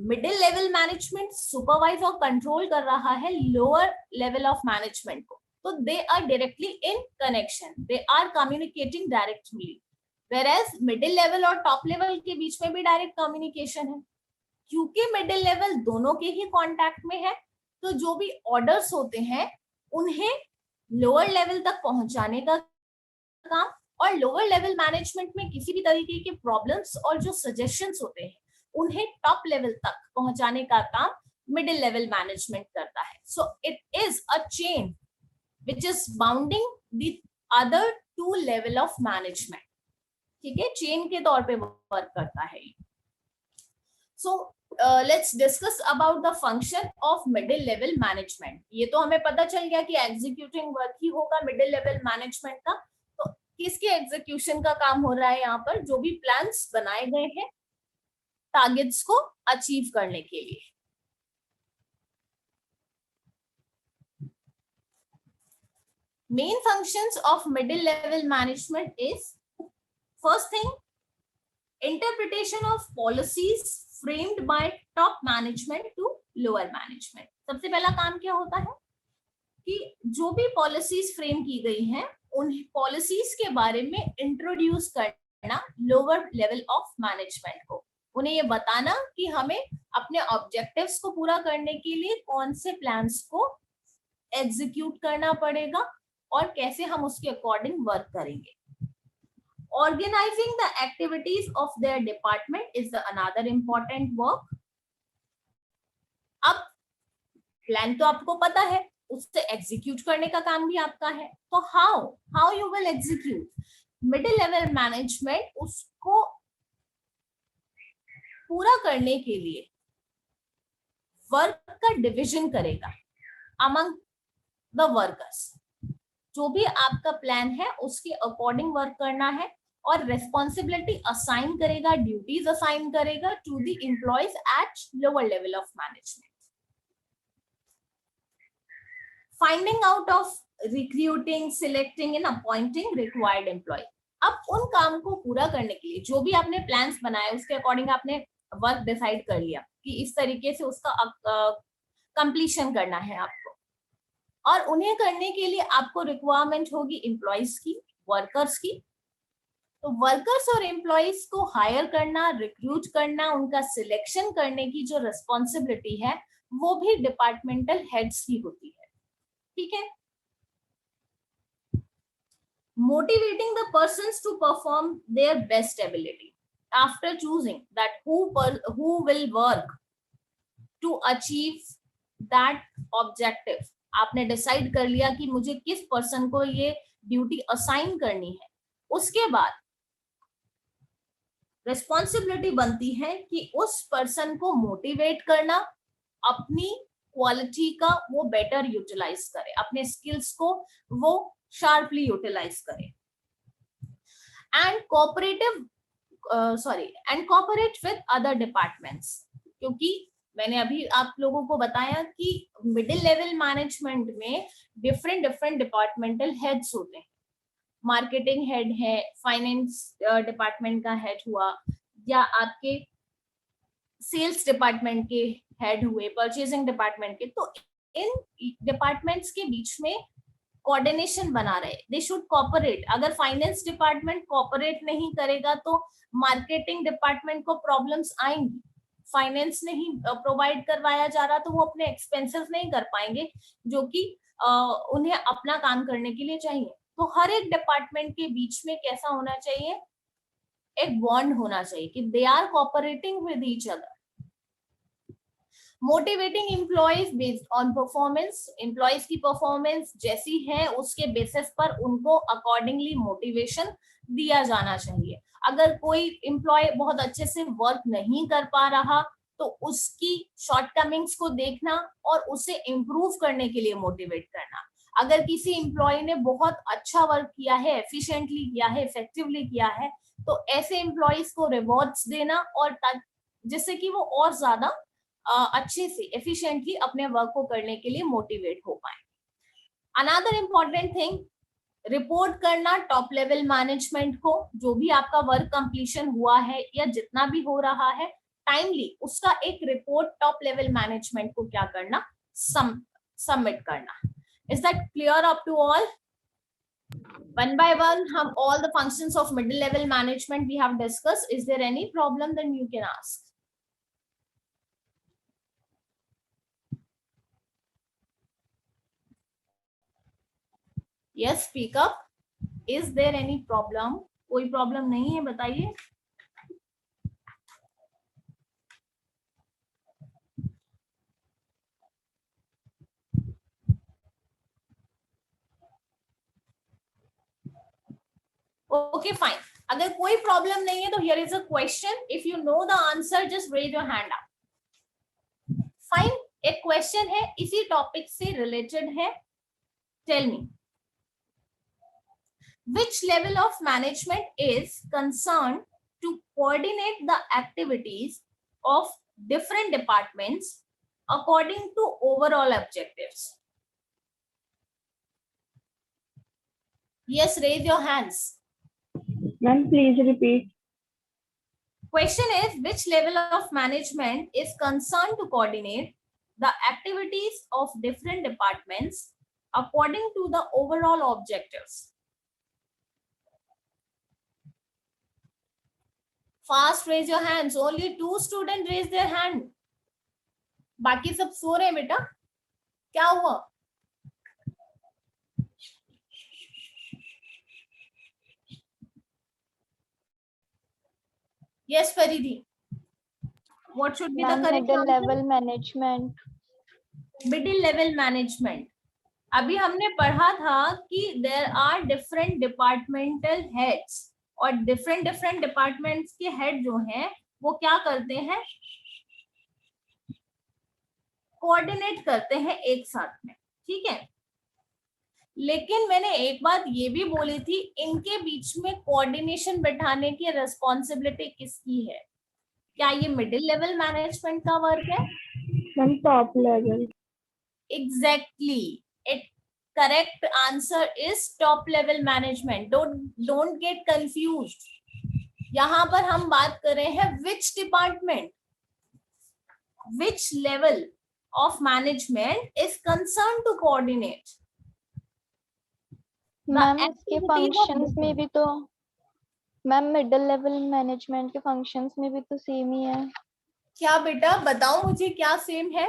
[SPEAKER 1] मिडिल लेवल मैनेजमेंट सुपरवाइज और कंट्रोल कर रहा है लोअर लेवल ऑफ मैनेजमेंट को, तो they are directly in connection, they are communicating directly. Whereas middle level और टॉप लेवल के बीच में भी डायरेक्ट कम्युनिकेशन है. क्योंकि मिडिल लेवल दोनों के ही कांटेक्ट में है, तो जो भी ऑर्डर्स होते हैं उन्हें लोअर लेवल तक पहुंचाने का काम, और लोअर लेवल मैनेजमेंट में किसी भी तरीके के प्रॉब्लम्स और जो सजेशंस होते हैं उन्हें टॉप लेवल तक पहुंचाने का काम मिडिल लेवल मैनेजमेंट करता है. So it is a chain which is bounding the other 2 level of management. ठीक है, चेन के तौर पे वर्क करता है. So let's discuss about the function of middle level management. ये तो हमें पता चल गया कि एग्जीक्यूटिंग वर्क ही होगा मिडिल लेवल मैनेजमेंट का. तो किसके एग्जीक्यूशन का काम हो रहा है यहाँ पर? जो भी प्लान्स बनाए गए हैं टारगेट्स को अचीव करने के लिए. Main functions of middle level management is, first thing, interpretation of policies framed by top management to lower management. सबसे पहला काम क्या होता है कि जो भी पॉलिसीज फ्रेम की गई हैं उन पॉलिसीज के बारे में इंट्रोड्यूस करना लोअर लेवल ऑफ मैनेजमेंट को. उन्हें ये बताना कि हमें अपने ऑब्जेक्टिव्स को पूरा करने के लिए कौन से प्लान्स को एग्जीक्यूट करना पड़ेगा और कैसे हम उसके अकॉर्डिंग वर्क करेंगे. Organizing the activities of their department is the another important work. अब प्लान तो आपको पता है, उससे एग्जीक्यूट करने का काम भी आपका है. तो how you will execute? Middle level management उसको पूरा करने के लिए वर्क का डिविजन करेगा अमंग द वर्कर्स. जो भी आपका प्लान है उसके अकॉर्डिंग वर्क करना है और रेस्पॉन्सिबिलिटी असाइन करेगा, ड्यूटीज असाइन करेगा to the employees at lower level of management. Finding out of recruiting, selecting and appointing required employ. अब उन काम को पूरा करने के लिए जो भी आपने प्लान्स बनाए उसके अकॉर्डिंग आपने वर्क डिसाइड कर लिया कि इस तरीके से उसका कंप्लीशन करना है आपको, और उन्हें करने के लिए आपको रिक्वायरमेंट होगी एम्प्लॉइज की, वर्कर्स की. तो वर्कर्स और एम्प्लॉइज को हायर करना, रिक्रूट करना, उनका सिलेक्शन करने की जो रिस्पॉन्सिबिलिटी है वो भी डिपार्टमेंटल हेड्स की होती है. ठीक है. Motivating the persons to perform their best ability after choosing that who will work to achieve that objective. आपने डिसाइड कर लिया कि मुझे किस पर्सन को ये ड्यूटी असाइन करनी है. उसके बाद रिस्पॉन्सिबिलिटी बनती है कि उस पर्सन को मोटिवेट करना, अपनी क्वालिटी का वो बेटर यूटिलाइज करे, अपने स्किल्स को वो शार्पली यूटिलाइज करे, and cooperate with other departments. क्योंकि मैंने अभी आप लोगों को बताया कि मिडिल लेवल मैनेजमेंट में डिफरेंट डिपार्टमेंटल हेड्स होते हैं। मार्केटिंग हेड है, फाइनेंस डिपार्टमेंट का हेड हुआ, या आपके सेल्स डिपार्टमेंट के हेड हुए, परचेजिंग डिपार्टमेंट के। तो इन डिपार्टमेंट्स के बीच में कोऑर्डिनेशन बना रहे, दे शुड कोऑपरेट। अगर फाइनेंस डिपार्टमेंट कोऑपरेट नहीं करेगा तो मार्केटिंग डिपार्टमेंट को प्रॉब्लम्स आएंगी। फाइनेंस नहीं प्रोवाइड करवाया जा रहा तो वो अपने एक्सपेंसेस नहीं कर पाएंगे, जो कि उन्हें अपना काम करने के लिए चाहिए। तो हर एक डिपार्टमेंट के बीच में कैसा होना चाहिए, एक बॉन्ड होना चाहिए कि they are cooperating with each other. Motivating employees based on performance, employees की परफॉर्मेंस जैसी है उसके बेसिस पर उनको अकॉर्डिंगली मोटिवेशन दिया जाना चाहिए। अगर कोई एम्प्लॉय बहुत अच्छे से वर्क नहीं कर पा रहा तो उसकी शॉर्टकमिंग्स को देखना और उसे इम्प्रूव करने के लिए मोटिवेट करना। अगर किसी एम्प्लॉय ने बहुत अच्छा वर्क किया है, एफिशिएंटली किया है, इफेक्टिवली किया है, तो ऐसे एम्प्लॉइज को रिवॉर्ड्स देना, और जिससे कि वो और ज्यादा अच्छे से एफिशिएंटली अपने वर्क को करने के लिए मोटिवेट हो पाए। अनदर इम्पॉर्टेंट थिंग, रिपोर्ट करना टॉप लेवल मैनेजमेंट को, जो भी आपका वर्क कंप्लीशन हुआ है या जितना भी हो रहा है टाइमली, उसका एक रिपोर्ट टॉप लेवल मैनेजमेंट को क्या करना, सबमिट करना। Is that clear up to all? One by one, हम all the functions of middle level management we have discussed. Is there any problem? Then you can ask. Yes, speak up. Is there any problem? कोई problem नहीं है, बताइए। Okay, fine. अगर कोई problem नहीं है तो here is a question. If you know the answer, just raise your hand up. Fine. एक क्वेश्चन है, इसी टॉपिक से रिलेटेड है। Tell me. Which level of management is concerned to coordinate the activities of different departments according to overall objectives? Yes, raise your hands.
[SPEAKER 4] Ma'am, please repeat.
[SPEAKER 1] Question is, which level of management is concerned to coordinate the activities of different departments according to the overall objectives? Fast raise your hands. Only 2 students raise their hand. बाकी सब सो रहे हैं बेटा, क्या हुआ? Yes, Faridi. What should be the correct
[SPEAKER 2] middle
[SPEAKER 1] answer?
[SPEAKER 2] level management.
[SPEAKER 1] Middle level management. अभी हमने पढ़ा था कि there are different departmental heads, और different डिपार्टमेंट्स के हेड जो हैं वो क्या करते हैं, कोऑर्डिनेट करते हैं एक साथ में, ठीक है। लेकिन मैंने एक बात ये भी बोली थी, इनके बीच में कोऑर्डिनेशन बैठाने की रिस्पॉन्सिबिलिटी किसकी है? क्या ये मिडिल लेवल मैनेजमेंट का वर्क है?
[SPEAKER 4] Ma'am, top level.
[SPEAKER 1] Exactly. It correct answer is top level management. Don't get confused. यहाँ पर हम बात कर रहे हैं which department, which level of management is concerned to coordinate.
[SPEAKER 2] Ma'am इसके फंक्शंस में भी तो, मैम मिडिल लेवल मैनेजमेंट के फंक्शंस में भी तो सेम ही है।
[SPEAKER 1] क्या बेटा, बताओ मुझे क्या सेम है?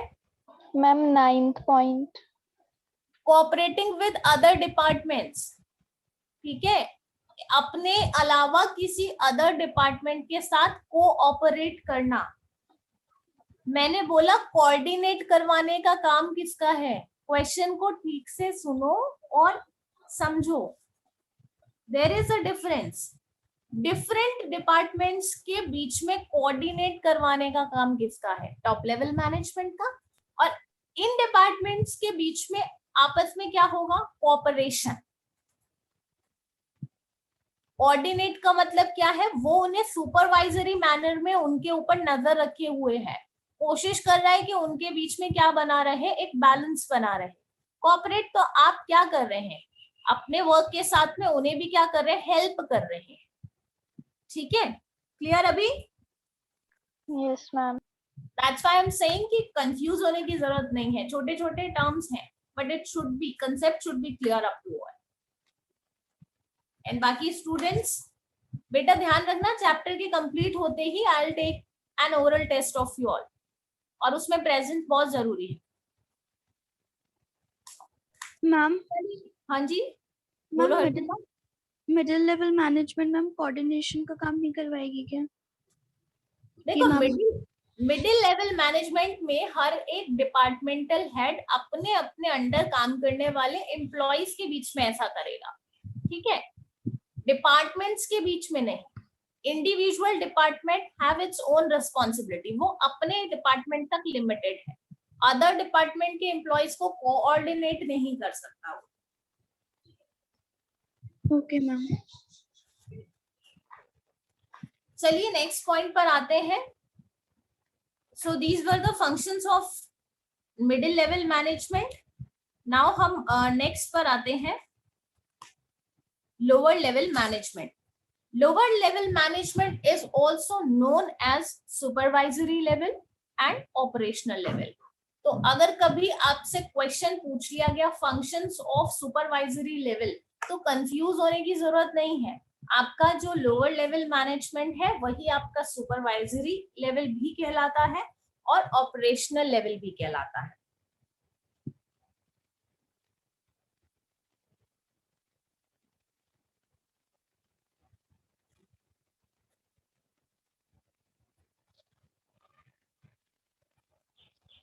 [SPEAKER 2] Ma'am 9th point,
[SPEAKER 1] cooperating with other departments, ठीक है, अपने अलावा किसी अदर डिपार्टमेंट के साथ कोऑपरेट करना। मैंने बोला कोऑर्डिनेट करवाने का काम किसका है? क्वेश्चन को ठीक से सुनो और समझो, there is a difference. Different departments के बीच में कोऑर्डिनेट करवाने का काम किसका है? टॉप लेवल मैनेजमेंट का। और इन डिपार्टमेंट्स के बीच में आपस में क्या होगा? कोऑपरेशन। कोऑर्डिनेट का मतलब क्या है? वो उन्हें सुपरवाइजरी मैनर में उनके ऊपर नजर रखे हुए है, कोशिश कर रहा है कि उनके बीच में क्या बना रहे? एक बैलेंस बना रहे। कोऑपरेट तो आप क्या कर रहे हैं? अपने वर्क के साथ में उन्हें भी क्या कर रहे हैं? हेल्प कर रहे हैं। ठीक है, क्लियर अभी?
[SPEAKER 2] Yes ma'am.
[SPEAKER 1] That's why I am saying कि कंफ्यूज होने की जरूरत नहीं है, छोटे छोटे टर्म्स हैं, but it should be, concept should be clear up to all. And बाकी स्टूडेंट्स बेटा ध्यान रखना, चैप्टर के कंप्लीट होते ही I will take an oral test of you all, और उसमें प्रेजेंट बहुत जरूरी है।
[SPEAKER 3] मैम
[SPEAKER 1] हाँ जी
[SPEAKER 3] मैम
[SPEAKER 1] बोलो Harshita.
[SPEAKER 3] Middle level management ma'am coordination का काम नहीं करवाएगी क्या?
[SPEAKER 1] देखो
[SPEAKER 3] मैम
[SPEAKER 1] मिडिल लेवल मैनेजमेंट में हर एक डिपार्टमेंटल हेड अपने अपने अंडर काम करने वाले एम्प्लॉइज के बीच में ऐसा करेगा, ठीक है? डिपार्टमेंट्स के बीच में नहीं। Individual department have its own responsibility, वो अपने डिपार्टमेंट तक लिमिटेड है, अदर डिपार्टमेंट के एम्प्लॉइज को कोऑर्डिनेट नहीं कर सकता वो।
[SPEAKER 3] Okay ma'am.
[SPEAKER 1] चलिए नेक्स्ट पॉइंट पर आते हैं। So these were the functions of middle level management. Now हम नेक्स्ट पर आते हैं, lower level management. Lower level management is also known as supervisory level and operational level. तो अगर कभी आपसे क्वेश्चन पूछ लिया गया फंक्शंस ऑफ सुपरवाइजरी लेवल, तो कंफ्यूज होने की जरूरत नहीं है। आपका जो लोअर लेवल मैनेजमेंट है वही आपका सुपरवाइजरी लेवल भी कहलाता है और ऑपरेशनल लेवल भी कहलाता है।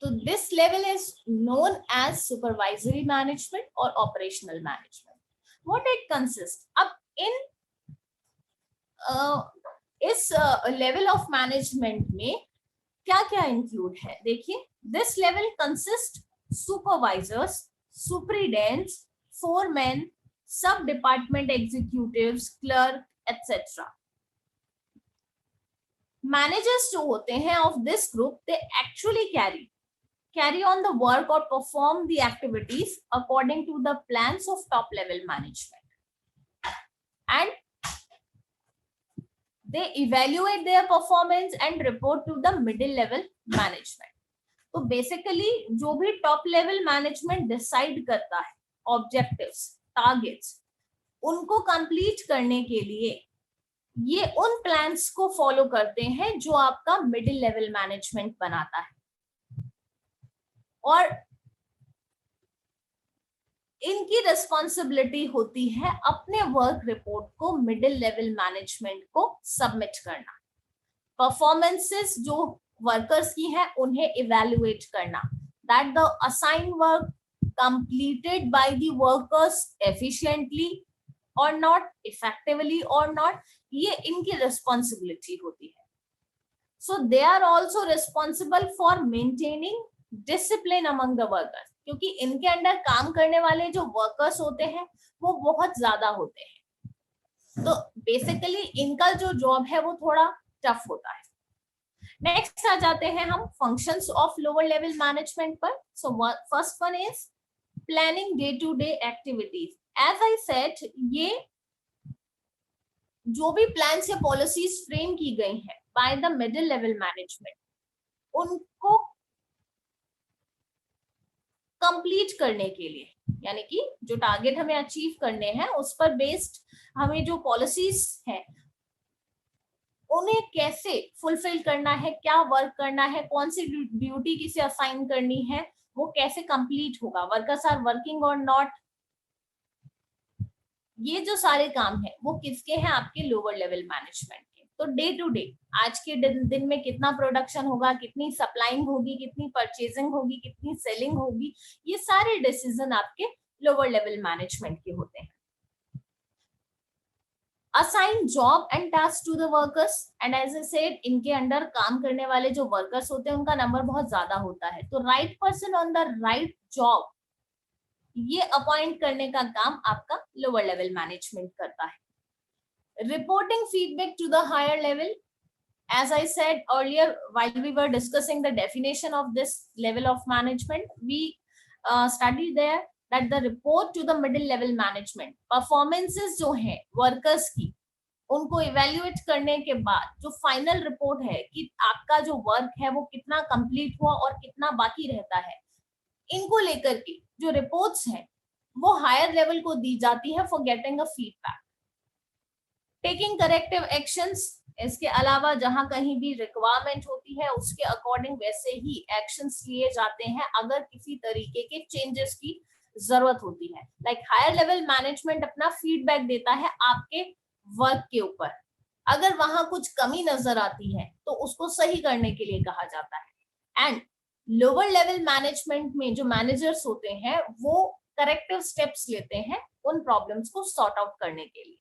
[SPEAKER 1] So this level is known as supervisory management or operational management. What it consists? अब इन इस लेवल ऑफ मैनेजमेंट में क्या क्या इंक्लूड है? देखिए, this level consist supervisors, superintendents, foreman, sub department executives, clerk etcetera. Managers जो होते हैं of this group, they actually carry on the work or perform the activities according to the plans of top level management, and they evaluate their performance and report to the middle level management. तो basically जो भी top level management decide करता है objectives, targets, उनको complete करने के लिए ये उन plans को follow करते हैं जो आपका middle level management बनाता है, और इनकी रिस्पॉन्सिबिलिटी होती है अपने वर्क रिपोर्ट को मिडिल लेवल मैनेजमेंट को सबमिट करना, परफॉर्मेंसेस जो वर्कर्स की है उन्हें इवैल्यूएट करना, that the assign work completed by the workers efficiently or not, effectively or not, ये इनकी रिस्पॉन्सिबिलिटी होती है। So they are also responsible for maintaining discipline among the workers, क्योंकि इनके अंडर काम करने वाले जो वर्कर्स होते हैं वो बहुत ज्यादा होते हैं, तो बेसिकली इनका जो जॉब है वो थोड़ा टफ होता है। नेक्स्ट आ जाते हैं हम functions of lower level management पर। So first one is planning day to day activities. As I said, ये जो भी प्लान्स या पॉलिसीज फ्रेम की गई है by the middle level management, उनको कंप्लीट करने के लिए, यानी कि जो टारगेट हमें अचीव करने हैं उस पर बेस्ड हमें जो पॉलिसीज हैं उन्हें कैसे फुलफिल करना है, क्या वर्क करना है, कौन सी ड्यूटी किसे असाइन करनी है, वो कैसे कंप्लीट होगा, वर्कर्स आर वर्किंग और नॉट, ये जो सारे काम है वो किसके हैं? आपके लोअर लेवल मैनेजमेंट के। तो डे टू डे, आज के दिन में कितना प्रोडक्शन होगा, कितनी सप्लाइंग होगी, कितनी परचेजिंग होगी, कितनी सेलिंग होगी, ये सारे डिसीजन आपके लोअर लेवल मैनेजमेंट के होते हैं। assign job and tasks to the workers, and as I said, इनके अंडर काम करने वाले जो वर्कर्स होते हैं उनका नंबर बहुत ज्यादा होता है, तो right person on the right job ये अपॉइंट करने का काम आपका लोअर लेवल मैनेजमेंट करता है। Reporting feedback to the higher level, as I said earlier while we were discussing the definition of this level of management, we studied there that the report to the middle level management, performances जो है workers की उनको evaluate करने के बाद जो final report है कि आपका जो work है वो कितना complete हुआ और कितना बाकी रहता है, इनको लेकर के जो reports हैं वो higher level को दी जाती है for getting a feedback, taking corrective actions। इसके अलावा जहां कहीं भी रिक्वायरमेंट होती है उसके अकॉर्डिंग वैसे ही एक्शंस लिए जाते हैं अगर किसी तरीके के चेंजेस की जरूरत होती है। लाइक हायर लेवल मैनेजमेंट अपना फीडबैक देता है आपके वर्क के ऊपर, अगर वहां कुछ कमी नजर आती है तो उसको सही करने के लिए कहा जाता है। एंड लोअर लेवल मैनेजमेंट में जो मैनेजर्स होते हैं वो करेक्टिव स्टेप्स लेते हैं उन प्रॉब्लम्स को सॉर्ट आउट करने के लिए।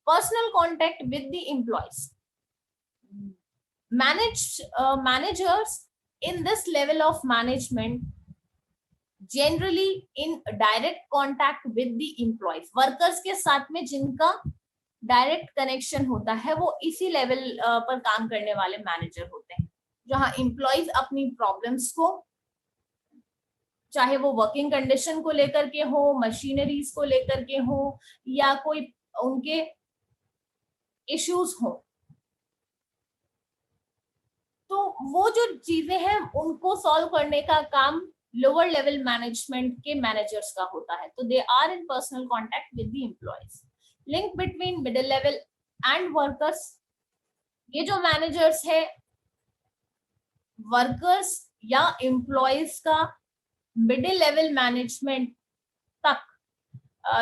[SPEAKER 1] Personal contact with the employees, managers in this level of management generally in direct contact with the employees, workers के साथ में जिनका डायरेक्ट कनेक्शन होता है वो इसी लेवल पर काम करने वाले मैनेजर होते हैं, जहां एम्प्लॉइज अपनी प्रॉब्लम्स को, चाहे वो वर्किंग कंडीशन को लेकर के हो, मशीनरीज को लेकर के हो या कोई उनके इश्यूज हो, तो वो जो चीजें हैं उनको सॉल्व करने का काम लोअर लेवल मैनेजमेंट के मैनेजर्स का होता है। तो they are in personal contact with the employees. Link between middle level and workers, ये जो मैनेजर्स है वर्कर्स या एम्प्लॉइज का मिडिल लेवल मैनेजमेंट तक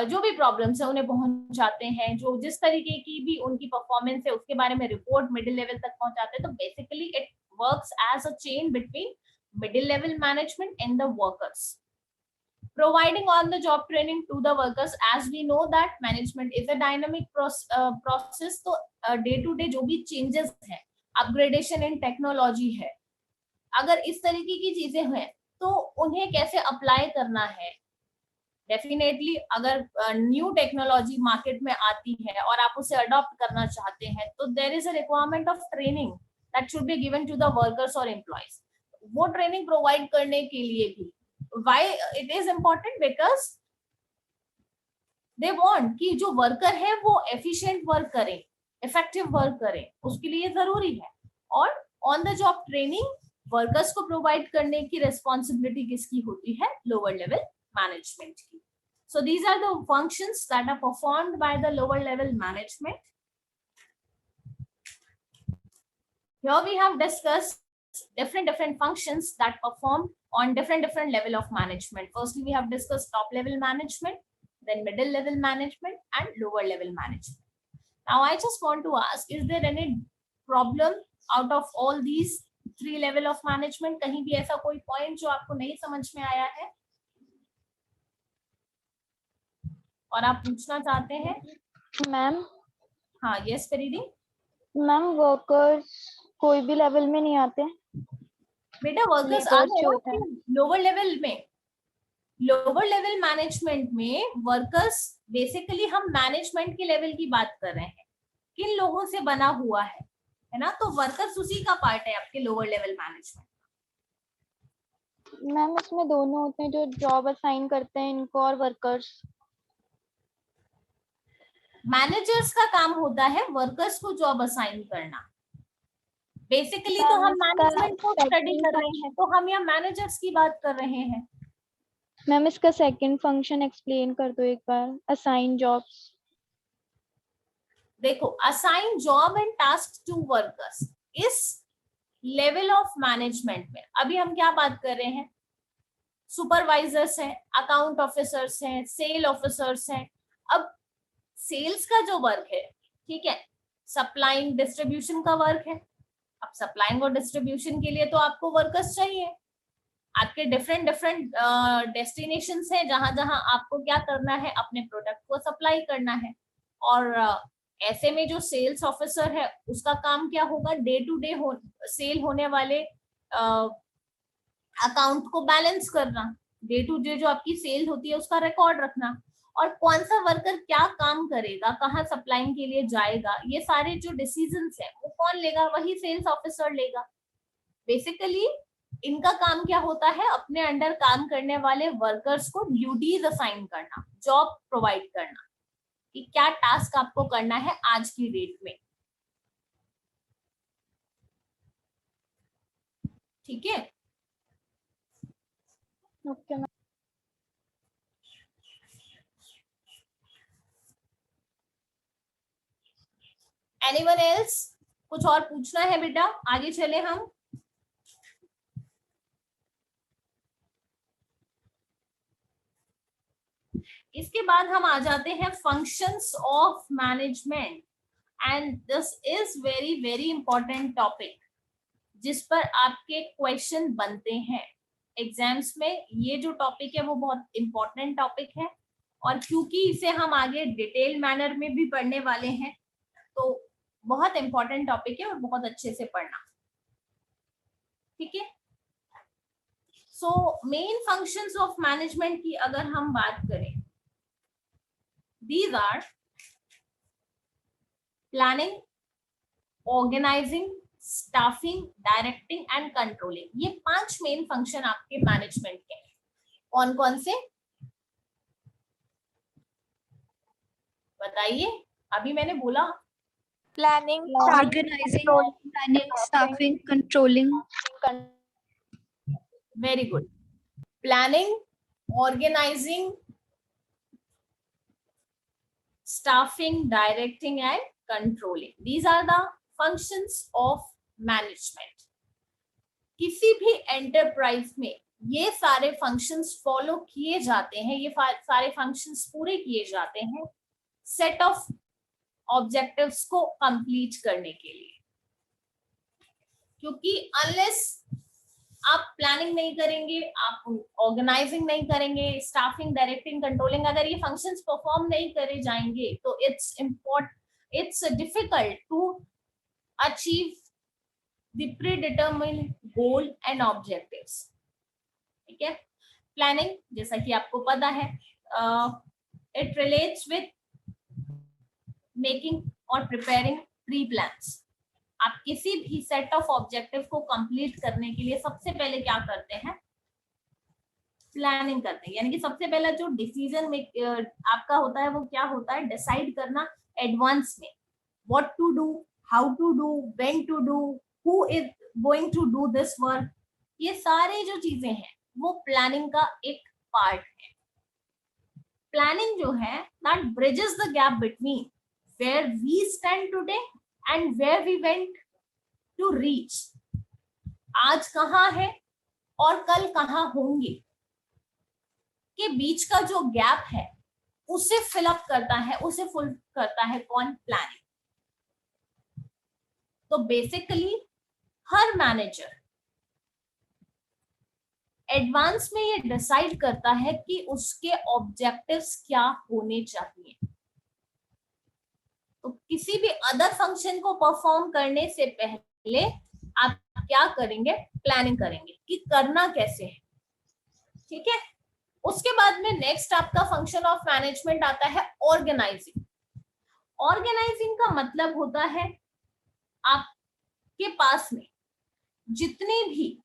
[SPEAKER 1] जो भी प्रॉब्लम्स है उन्हें पहुंचाते हैं, जो जिस तरीके की भी उनकी परफॉर्मेंस है उसके बारे में रिपोर्ट मिडिल लेवल तक पहुंचाते हैं। तो basically it works as a chain between middle level management and the workers, providing on the job training to the workers. As we know that management is a dynamic process, तो day to day जो भी changes है, upgradation इन technology है, अगर इस तरीके की चीजें हैं तो उन्हें कैसे अप्लाई करना है। डेफिनेटली अगर न्यू टेक्नोलॉजी मार्केट में आती है और आप उसे अडॉप्ट करना चाहते हैं तो there is a requirement of training that should be given to the workers और एम्प्लॉइज। वो ट्रेनिंग प्रोवाइड करने के लिए भी why it is important, because they want कि जो वर्कर है वो एफिशिएंट वर्क करें, इफेक्टिव वर्क करें, उसके लिए जरूरी है। और on the job training workers को प्रोवाइड करने की रिस्पॉन्सिबिलिटी किसकी होती है? Lower level management. So these are the functions that are performed by the lower level management. Here we have discussed different functions that perform on different level of management. Firstly, we have discussed top level management, then middle level management and lower level management. Now I just want to ask, is there any problem out of all these three level of management? कहीं भी ऐसा कोई point जो आपको नहीं समझ में आया है और आप पूछना चाहते हैं?
[SPEAKER 2] मैम
[SPEAKER 1] हाँ, यस परिधि।
[SPEAKER 2] मैम वर्कर्स कोई भी लेवल में नहीं आते?
[SPEAKER 1] बेटा वर्कर्स आ गए लोअर लेवल में। लोअर लेवल मैनेजमेंट में वर्कर्स बेसिकली हम मैनेजमेंट के लेवल की बात कर रहे हैं, किन लोगों से बना हुआ है ना, तो वर्कर्स उसी का पार्ट है आपके लोअर लेवल मैनेजमेंट।
[SPEAKER 2] मैम इसमें दोनों होते हैं, जो जॉब असाइन करते हैं इनको और वर्कर्स।
[SPEAKER 1] मैनेजर्स का काम होता है वर्कर्स को जॉब असाइन करना। बेसिकली तो हम मैनेजमेंट को स्टडी कर रहे हैं, तो हम यहाँ मैनेजर्स की बात कर रहे हैं।
[SPEAKER 2] मैम इसका सेकंड फंक्शन एक्सप्लेन कर दो एक बार, असाइन जॉब्स।
[SPEAKER 1] देखो, assign job and task to workers, इस लेवल ऑफ मैनेजमेंट में अभी हम क्या बात कर रहे हैं? सुपरवाइजर्स हैं, अकाउंट ऑफिसर्स हैं, सेल ऑफिसर्स हैं। अब सेल्स का जो वर्क है, ठीक है, सप्लाइंग डिस्ट्रीब्यूशन का वर्क है। अब सप्लाइंग और डिस्ट्रीब्यूशन के लिए तो आपको वर्कर्स चाहिए। आपके डिफरेंट डेस्टिनेशंस हैं जहां जहां आपको क्या करना है, अपने प्रोडक्ट को सप्लाई करना है। और ऐसे में जो सेल्स ऑफिसर है उसका काम क्या होगा, डे टू डे सेल होने वाले अकाउंट को बैलेंस करना, डे टू डे जो आपकी सेल होती है उसका रिकॉर्ड रखना, और कौन सा वर्कर क्या काम करेगा, कहाँ सप्लाइंग के लिए जाएगा, ये सारे जो डिसीजंस है वो कौन लेगा, वही सेल्स ऑफिसर लेगा। बेसिकली इनका काम क्या होता है, अपने अंडर काम करने वाले वर्कर्स को ड्यूटीज असाइन करना, जॉब प्रोवाइड करना कि क्या टास्क आपको करना है आज की डेट में। ठीक है,
[SPEAKER 2] ओके मैम।
[SPEAKER 1] एनीवन एल्स, कुछ और पूछना है बेटा, आगे चले हम। इसके बाद हम आ जाते हैं functions of management, and this is very very important topic जिस पर आपके क्वेश्चन बनते हैं एग्जाम्स में। ये जो टॉपिक है वो बहुत इंपॉर्टेंट टॉपिक है, और क्योंकि इसे हम आगे डिटेल मैनर में भी पढ़ने वाले हैं तो बहुत इंपॉर्टेंट टॉपिक है और बहुत अच्छे से पढ़ना। ठीक है, so main functions of management की अगर हम बात करें, these are planning, organizing, staffing, directing and controlling। ये 5 मेन फंक्शन आपके मैनेजमेंट के हैं। कौन कौन से बताइए, अभी मैंने बोला
[SPEAKER 5] planning,
[SPEAKER 3] Organizing, planning, staffing, controlling.
[SPEAKER 1] Very good, planning, organizing, staffing, directing and controlling, these are the functions of management। किसी भी एंटरप्राइज में ये सारे फंक्शंस फॉलो किए जाते हैं, ये सारे फंक्शंस पूरे किए जाते हैं सेट ऑफ ऑब्जेक्टिव्स को कंप्लीट करने के लिए। क्योंकि अनलेस आप प्लानिंग नहीं करेंगे, आप ऑर्गेनाइजिंग नहीं करेंगे, स्टाफिंग, डायरेक्टिंग, कंट्रोलिंग, अगर ये फंक्शंस परफॉर्म नहीं करे जाएंगे तो it's difficult to achieve the predetermined goal and objectives. ठीक है, प्लानिंग जैसा कि आपको पता है, इट रिलेट्स विथ मेकिंग और प्रिपेयरिंग प्री प्लान्स। आप किसी भी सेट ऑफ ऑब्जेक्टिव को कंप्लीट करने के लिए सबसे पहले क्या करते हैं, प्लानिंग करते हैं। यानी कि सबसे पहला जो डिसीजन में आपका होता है वो क्या होता है, डिसाइड करना एडवांस में, what to do, how to do, when to do, who is going to do this work. ये सारे जो चीजें हैं वो प्लानिंग का एक पार्ट है। प्लानिंग जो है that bridges the gap between where we stand today and where we went to reach. आज कहाँ है और कल कहाँ होंगे के बीच का जो गैप है उसे फिलअप करता है, उसे फुल करता है कौन, प्लानिंग। तो बेसिकली हर मैनेजर एडवांस में ये डिसाइड करता है कि उसके ऑब्जेक्टिव्स क्या होने चाहिए। तो किसी भी अदर फंक्शन को परफॉर्म करने से पहले आप क्या करेंगे, प्लानिंग करेंगे कि करना कैसे है। ठीक है, उसके बाद में नेक्स्ट आपका फंक्शन ऑफ मैनेजमेंट आता है ऑर्गेनाइजिंग। ऑर्गेनाइजिंग का मतलब होता है आपके पास में जितने भी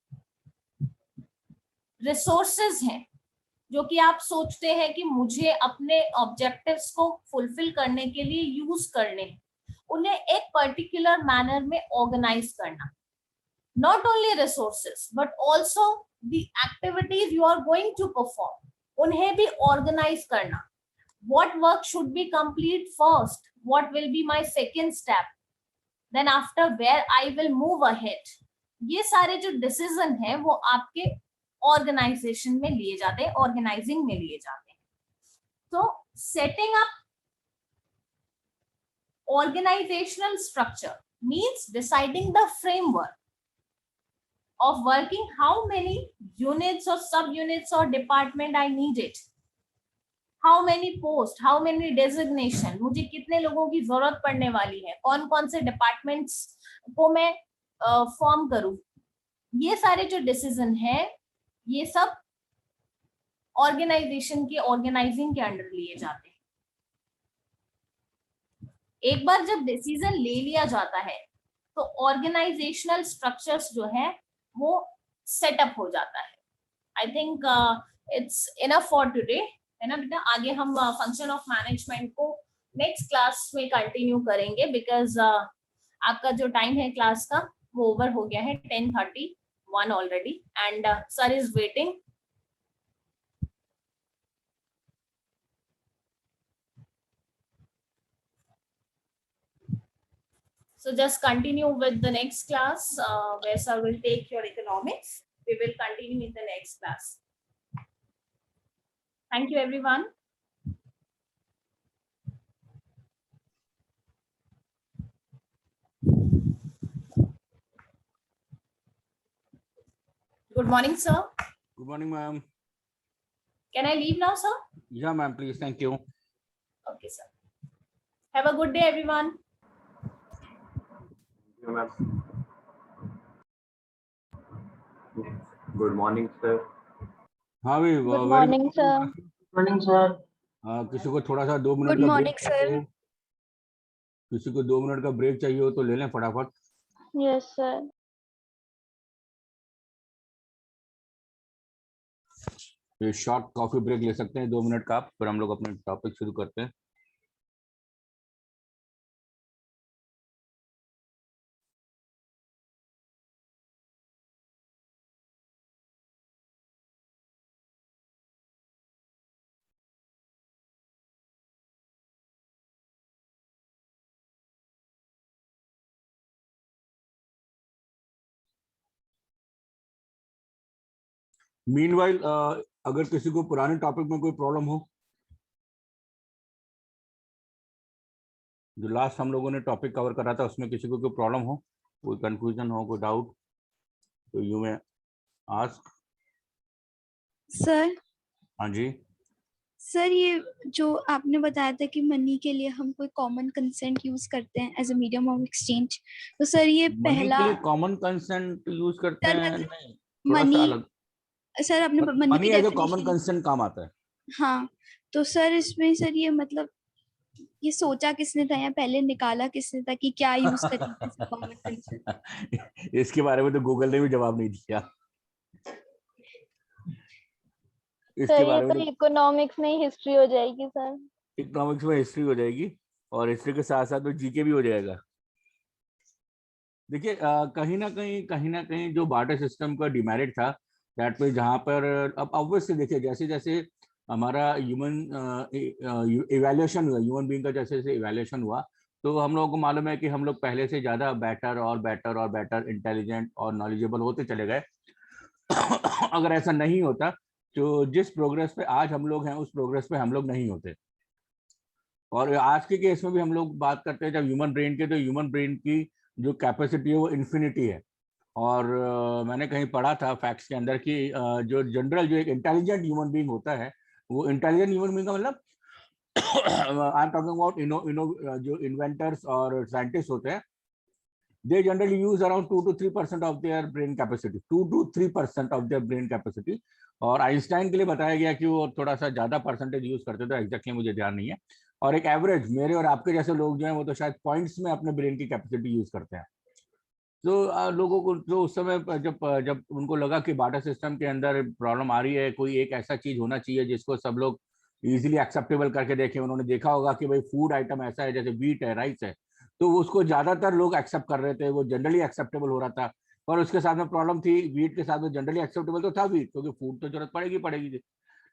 [SPEAKER 1] रिसोर्सेज हैं जो कि आप सोचते हैं कि मुझे अपने ऑब्जेक्टिव्स को फुलफिल करने के लिए यूज करने हैं, उन्हें एक पर्टिकुलर मैनर में ऑर्गेनाइज करना। Not only resources but also the activities you are going to perform, उन्हें भी ऑर्गेनाइज करना। What work should be complete first, what will be my second step, then after where I will move ahead. ये सारे जो decision है वो आपके organisation में लिए जाते हैं, ऑर्गेनाइजिंग में लिए जाते हैं। तो setting up organizational structure means deciding the framework of working, how many units or subunits or department I need it, how many post, how many designation, मुझे कितने लोगों की जरूरत पड़ने वाली है, कौन कौन से डिपार्टमेंट्स को मैं फॉर्म करूं, ये सारे जो डिसीजन है ये सब ऑर्गेनाइजेशन के ऑर्गेनाइजिंग के अंडर लिए जाते हैं। एक बार जब डिसीजन ले लिया जाता है तो ऑर्गेनाइजेशनल स्ट्रक्चर्स जो है वो सेटअप हो जाता है। I think it's enough for today, है ना बेटा। आगे हम फंक्शन ऑफ मैनेजमेंट को नेक्स्ट क्लास में कंटिन्यू करेंगे, बिकॉज आपका जो टाइम है क्लास का वो ओवर हो गया है, 10:31 already, and sir is waiting. So just continue with the next class where sir will take your economics. We will continue in the next class. Thank you everyone. Good morning, sir.
[SPEAKER 5] Good morning, ma'am.
[SPEAKER 1] Can I leave now, sir?
[SPEAKER 5] Yeah, ma'am, please. Thank you.
[SPEAKER 1] Okay, sir. Have a good day, everyone.
[SPEAKER 6] Good morning, sir.
[SPEAKER 5] हाँ भी
[SPEAKER 2] Good morning, sir.
[SPEAKER 6] Good morning, sir.
[SPEAKER 5] किसी को थोड़ा सा 2 minute
[SPEAKER 3] Good
[SPEAKER 5] का
[SPEAKER 3] morning,
[SPEAKER 5] break
[SPEAKER 3] sir.
[SPEAKER 5] चाहिए, किसी को 2 मिनट का ब्रेक चाहिए हो तो ले लें फटाफट।
[SPEAKER 2] Yes, sir.
[SPEAKER 5] ये शॉर्ट कॉफी ब्रेक ले सकते हैं 2 मिनट का आप, फिर हम लोग अपने टॉपिक शुरू करते हैं। मीनवाइल अगर किसी को पुराने टॉपिक में कोई प्रॉब्लम हो, जो लास्ट हम लोगों ने टॉपिक कवर करा था उसमें किसी को कोई प्रॉब्लम हो, कोई कंफ्यूजन हो, कोई डाउट, तो यू में आस्क।
[SPEAKER 3] सर
[SPEAKER 5] हाँ जी
[SPEAKER 3] सर, ये जो आपने बताया था कि मनी के लिए हम कोई कॉमन कंसेंट यूज करते हैं as a medium of exchange, तो सर ये
[SPEAKER 5] मनी
[SPEAKER 3] पहला
[SPEAKER 5] के लिए कॉमन कंसेंट यूज करते
[SPEAKER 3] सर,
[SPEAKER 5] हैं?
[SPEAKER 3] मतलब
[SPEAKER 5] नहीं, थोड़ा सा
[SPEAKER 3] मनी,
[SPEAKER 5] अलग।
[SPEAKER 3] सर आपने मनी
[SPEAKER 5] मनी
[SPEAKER 3] की
[SPEAKER 5] as a common
[SPEAKER 3] definition,
[SPEAKER 5] consent काम आता है।
[SPEAKER 3] हाँ, तो सर इसमें सर ये मतलब ये सोचा किसने था या पहले निकाला किसने था कि क्या यूज करेंगे एज अ कॉमन कंसेंट?
[SPEAKER 5] इसके बारे में तो गूगल ने भी जवाब नहीं दिया।
[SPEAKER 2] सर
[SPEAKER 5] इसके
[SPEAKER 2] ये
[SPEAKER 5] बारे में
[SPEAKER 2] तो
[SPEAKER 5] तो
[SPEAKER 2] इकोनॉमिक्स में हिस्ट्री हो जाएगी सर।
[SPEAKER 5] इकोनॉमिक्स में हिस्ट्री हो जाएगी और हिस्ट्री के साथ साथ तो जीके भी हो जाएगा। देखिए कहीं ना कहीं जो बार्टर सिस्टम का डिमेरिट था, दैट पे जहाँ पर अब ऑब्वियसली देखिए जैसे जैसे हमारा ह्यूमन इवैल्यूएशन हुआ, ह्यूमन बीइंग का जैसे जैसे इवैल्यूएशन हुआ, तो हम लोगों को मालूम है कि हम लोग पहले से ज़्यादा बेटर और बेटर और बेटर इंटेलिजेंट और नॉलेजेबल होते चले गए। अगर ऐसा नहीं होता तो जिस प्रोग्रेस पे आज हम लोग हैं उस प्रोग्रेस पे हम लोग नहीं होते। और आज के केस में भी हम लोग बात करते हैं जब ह्यूमन ब्रेन के, तो ह्यूमन ब्रेन की जो कैपेसिटी है वो इन्फिनिटी है। और मैंने कहीं पढ़ा था फैक्ट्स के अंदर कि जो जनरल जो एक इंटेलिजेंट ह्यूमन बीइंग होता है, वो इंटेलिजेंट ह्यूमन बीइंग का मतलब आई एम टॉकिंग अबाउट जो इन्वेंटर्स और साइंटिस्ट होते हैं, they generally use around 2 to 3% of their brain capacity, 2 to 3% of their brain capacity। और आइंस्टाइन के लिए बताया गया कि वो थोड़ा सा ज्यादा परसेंटेज यूज करते थे, एग्जैक्टली मुझे ध्यान नहीं है। और एक एवरेज मेरे और आपके जैसे लोग जो हैं वो तो शायद पॉइंट्स में अपने ब्रेन की कैपेसिटी यूज करते हैं। तो लोगों को जो उस समय जब जब उनको लगा कि बार्टर सिस्टम के अंदर प्रॉब्लम आ रही है, कोई एक ऐसा चीज होना चाहिए जिसको सब लोग इजीली एक्सेप्टेबल करके देखें। उन्होंने देखा होगा कि भाई फूड आइटम ऐसा है जैसे व्हीट है, राइस है, तो उसको ज्यादातर लोग एक्सेप्ट कर रहे थे, वो जनरली एक्सेप्टेबल हो रहा था। पर उसके साथ में प्रॉब्लम थी, व्हीट के साथ में जनरली एक्सेप्टेबल तो था व्हीट, क्योंकि फूड तो जरूरत पड़ेगी पड़ेगी,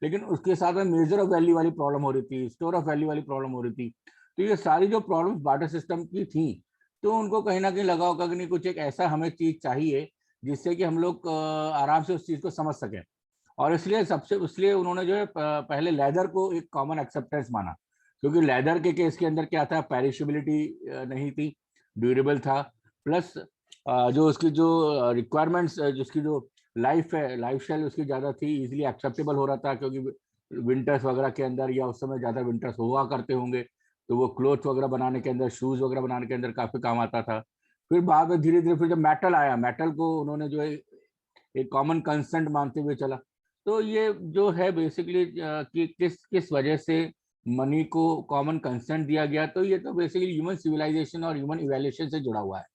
[SPEAKER 5] लेकिन उसके साथ में मेजर ऑफ वैल्यू वाली प्रॉब्लम हो रही थी, स्टोर ऑफ वैल्यू वाली प्रॉब्लम हो रही थी। तो ये सारी जो प्रॉब्लम्स बार्टर सिस्टम की थी, तो उनको कहीं ना कहीं लगा होगा कि नहीं कुछ एक ऐसा हमें चीज चाहिए जिससे कि हम लोग आराम से उस चीज को समझ सकें। और इसलिए उन्होंने जो है पहले लेदर को एक कॉमन एक्सेप्टेंस माना, क्योंकि लेदर के केस के अंदर क्या था, पेरिशेबिलिटी नहीं थी, ड्यूरेबल था, प्लस जो उसकी जो रिक्वायरमेंट्स जिसकी जो लाइफ है, लाइफ स्टाइल उसकी ज़्यादा थी, इजीली एक्सेप्टेबल हो रहा था, क्योंकि विंटर्स वगैरह के अंदर, या उस समय ज़्यादा विंटर्स हुआ करते होंगे, तो वो क्लोथ वगैरह बनाने के अंदर, शूज़ वगैरह बनाने के अंदर काफ़ी काम आता था। फिर बाद में धीरे धीरे फिर जब मेटल आया, मेटल को उन्होंने जो है एक कॉमन कंसेंट मानते हुए चला। तो ये जो है बेसिकली कि किस किस वजह से मनी को कॉमन कंसेंट दिया गया, तो ये तो बेसिकली ह्यूमन सिविलाइजेशन और ह्यूमन इवैल्यूएशन से जुड़ा हुआ है,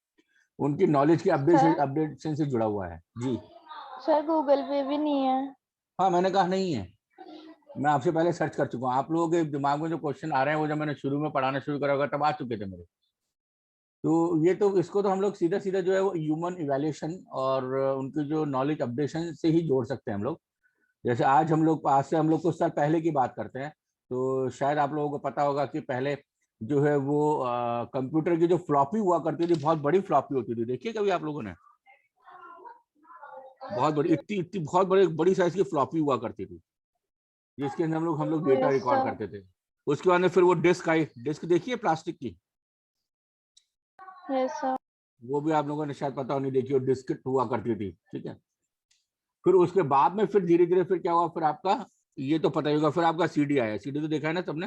[SPEAKER 5] उनकी नॉलेज की अपडेशन से जुड़ा हुआ है। जी
[SPEAKER 2] सर गूगल पे भी नहीं है।
[SPEAKER 5] हाँ, मैंने कहा नहीं है, मैं आपसे पहले सर्च कर चुका हूँ। आप लोगों के दिमाग में जो क्वेश्चन आ रहे हैं वो जब मैंने शुरू में पढ़ाना शुरू करा होगा तब आ चुके थे मेरे। तो ये तो इसको तो हम लोग सीधा सीधा जो है वो ह्यूमन इवैल्यूएशन और उनकी जो नॉलेज अपडेशन से ही जोड़ सकते हैं हम लोग। जैसे आज से हम लोग कुछ साल पहले की बात करते हैं, तो शायद आप लोगों को पता होगा कि पहले जो है वो कंप्यूटर की जो फ्लॉपी हुआ करती थी, बहुत बड़ी फ्लॉपी होती थी, देखिए कभी आप लोगों ने? बहुत बड़ी, इतनी इतनी बहुत बड़ी साइज की फ्लॉपी हुआ करती थी, जिसके अंदर हम लोग डेटा
[SPEAKER 2] Yes,
[SPEAKER 5] रिकॉर्ड
[SPEAKER 2] sir.
[SPEAKER 5] करते थे। उसके बाद में फिर वो डिस्क आई, डिस्क देखिए प्लास्टिक की,
[SPEAKER 2] यस सर।
[SPEAKER 5] वो भी आप लोगों ने शायद पता नहीं देखी, वो डिस्क हुआ करती थी, ठीक है। फिर उसके बाद में फिर धीरे धीरे फिर क्या हुआ, फिर आपका ये तो पता ही होगा, फिर आपका सीडी आया। सीडी तो देखा है ना सबने?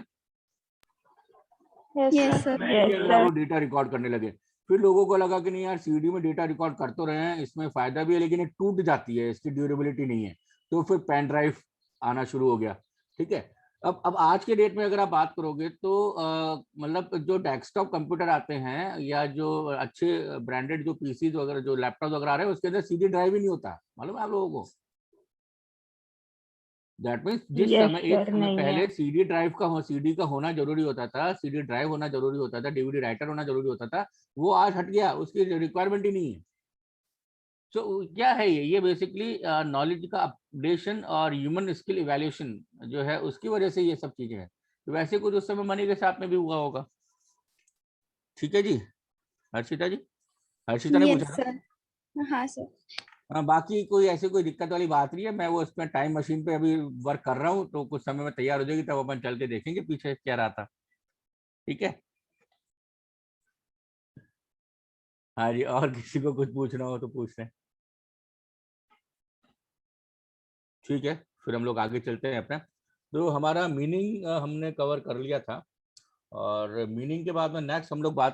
[SPEAKER 2] Yes
[SPEAKER 3] yes
[SPEAKER 2] sir.
[SPEAKER 3] Sir.
[SPEAKER 4] Yes,
[SPEAKER 5] आप
[SPEAKER 4] sir.
[SPEAKER 5] लोग डेटा रिकॉर्ड करने लगे। फिर लोगों को लगा कि नहीं यार, सीडी में डेटा रिकॉर्ड कर तो रहे हैं, इसमें फायदा भी है, लेकिन ये टूट जाती है, इसकी ड्यूरेबिलिटी नहीं है। तो फिर पेन ड्राइव आना शुरू हो गया, ठीक है। अब आज के डेट में अगर आप बात करोगे तो मतलब जो डेस्कटॉप कंप्यूटर आते हैं या जो अच्छे ब्रांडेड जो पीसीज वगैरह, जो लैपटॉप वगैरह आ रहे हैं, उसके अंदर सीडी ड्राइव ही नहीं होता, मालूम है आप लोगों को? दैट मीन्स जिस
[SPEAKER 4] Yes,
[SPEAKER 5] समय एक
[SPEAKER 4] sir,
[SPEAKER 5] समय
[SPEAKER 4] नहीं
[SPEAKER 5] पहले
[SPEAKER 4] है।
[SPEAKER 5] सीडी का होना जरूरी होता था, सीडी ड्राइव होना जरूरी होता था, डीवीडी राइटर होना जरूरी होता था, वो आज हट गया, उसकी रिक्वायरमेंट ही नहीं है। सो क्या है ये बेसिकली नॉलेज का अपडेशन और ह्यूमन स्किल इवैल्यूएशन जो है उसकी वजह से ये सब चीजें हैं। तो वैसे कुछ उस समय मनी के साथ में भी हुआ होगा, ठीक है जी। हर्षिता जी, हर्षिता ने
[SPEAKER 3] यस
[SPEAKER 5] पूछा था।
[SPEAKER 3] सर। हाँ सर।
[SPEAKER 5] बाकी कोई ऐसी कोई दिक्कत वाली बात नहीं है। मैं वो उसमें टाइम मशीन पे अभी वर्क कर रहा हूँ, तो कुछ समय में तैयार हो जाएगी, तब अपन चल के देखेंगे पीछे क्या रहा था, ठीक है। हाँ जी, और किसी को कुछ पूछना हो तो पूछ लें, ठीक है। फिर हम लोग आगे चलते हैं अपना। तो हमारा मीनिंग हमने कवर कर लिया था, और मीनिंग के बाद में नेक्स्ट हम लोग बात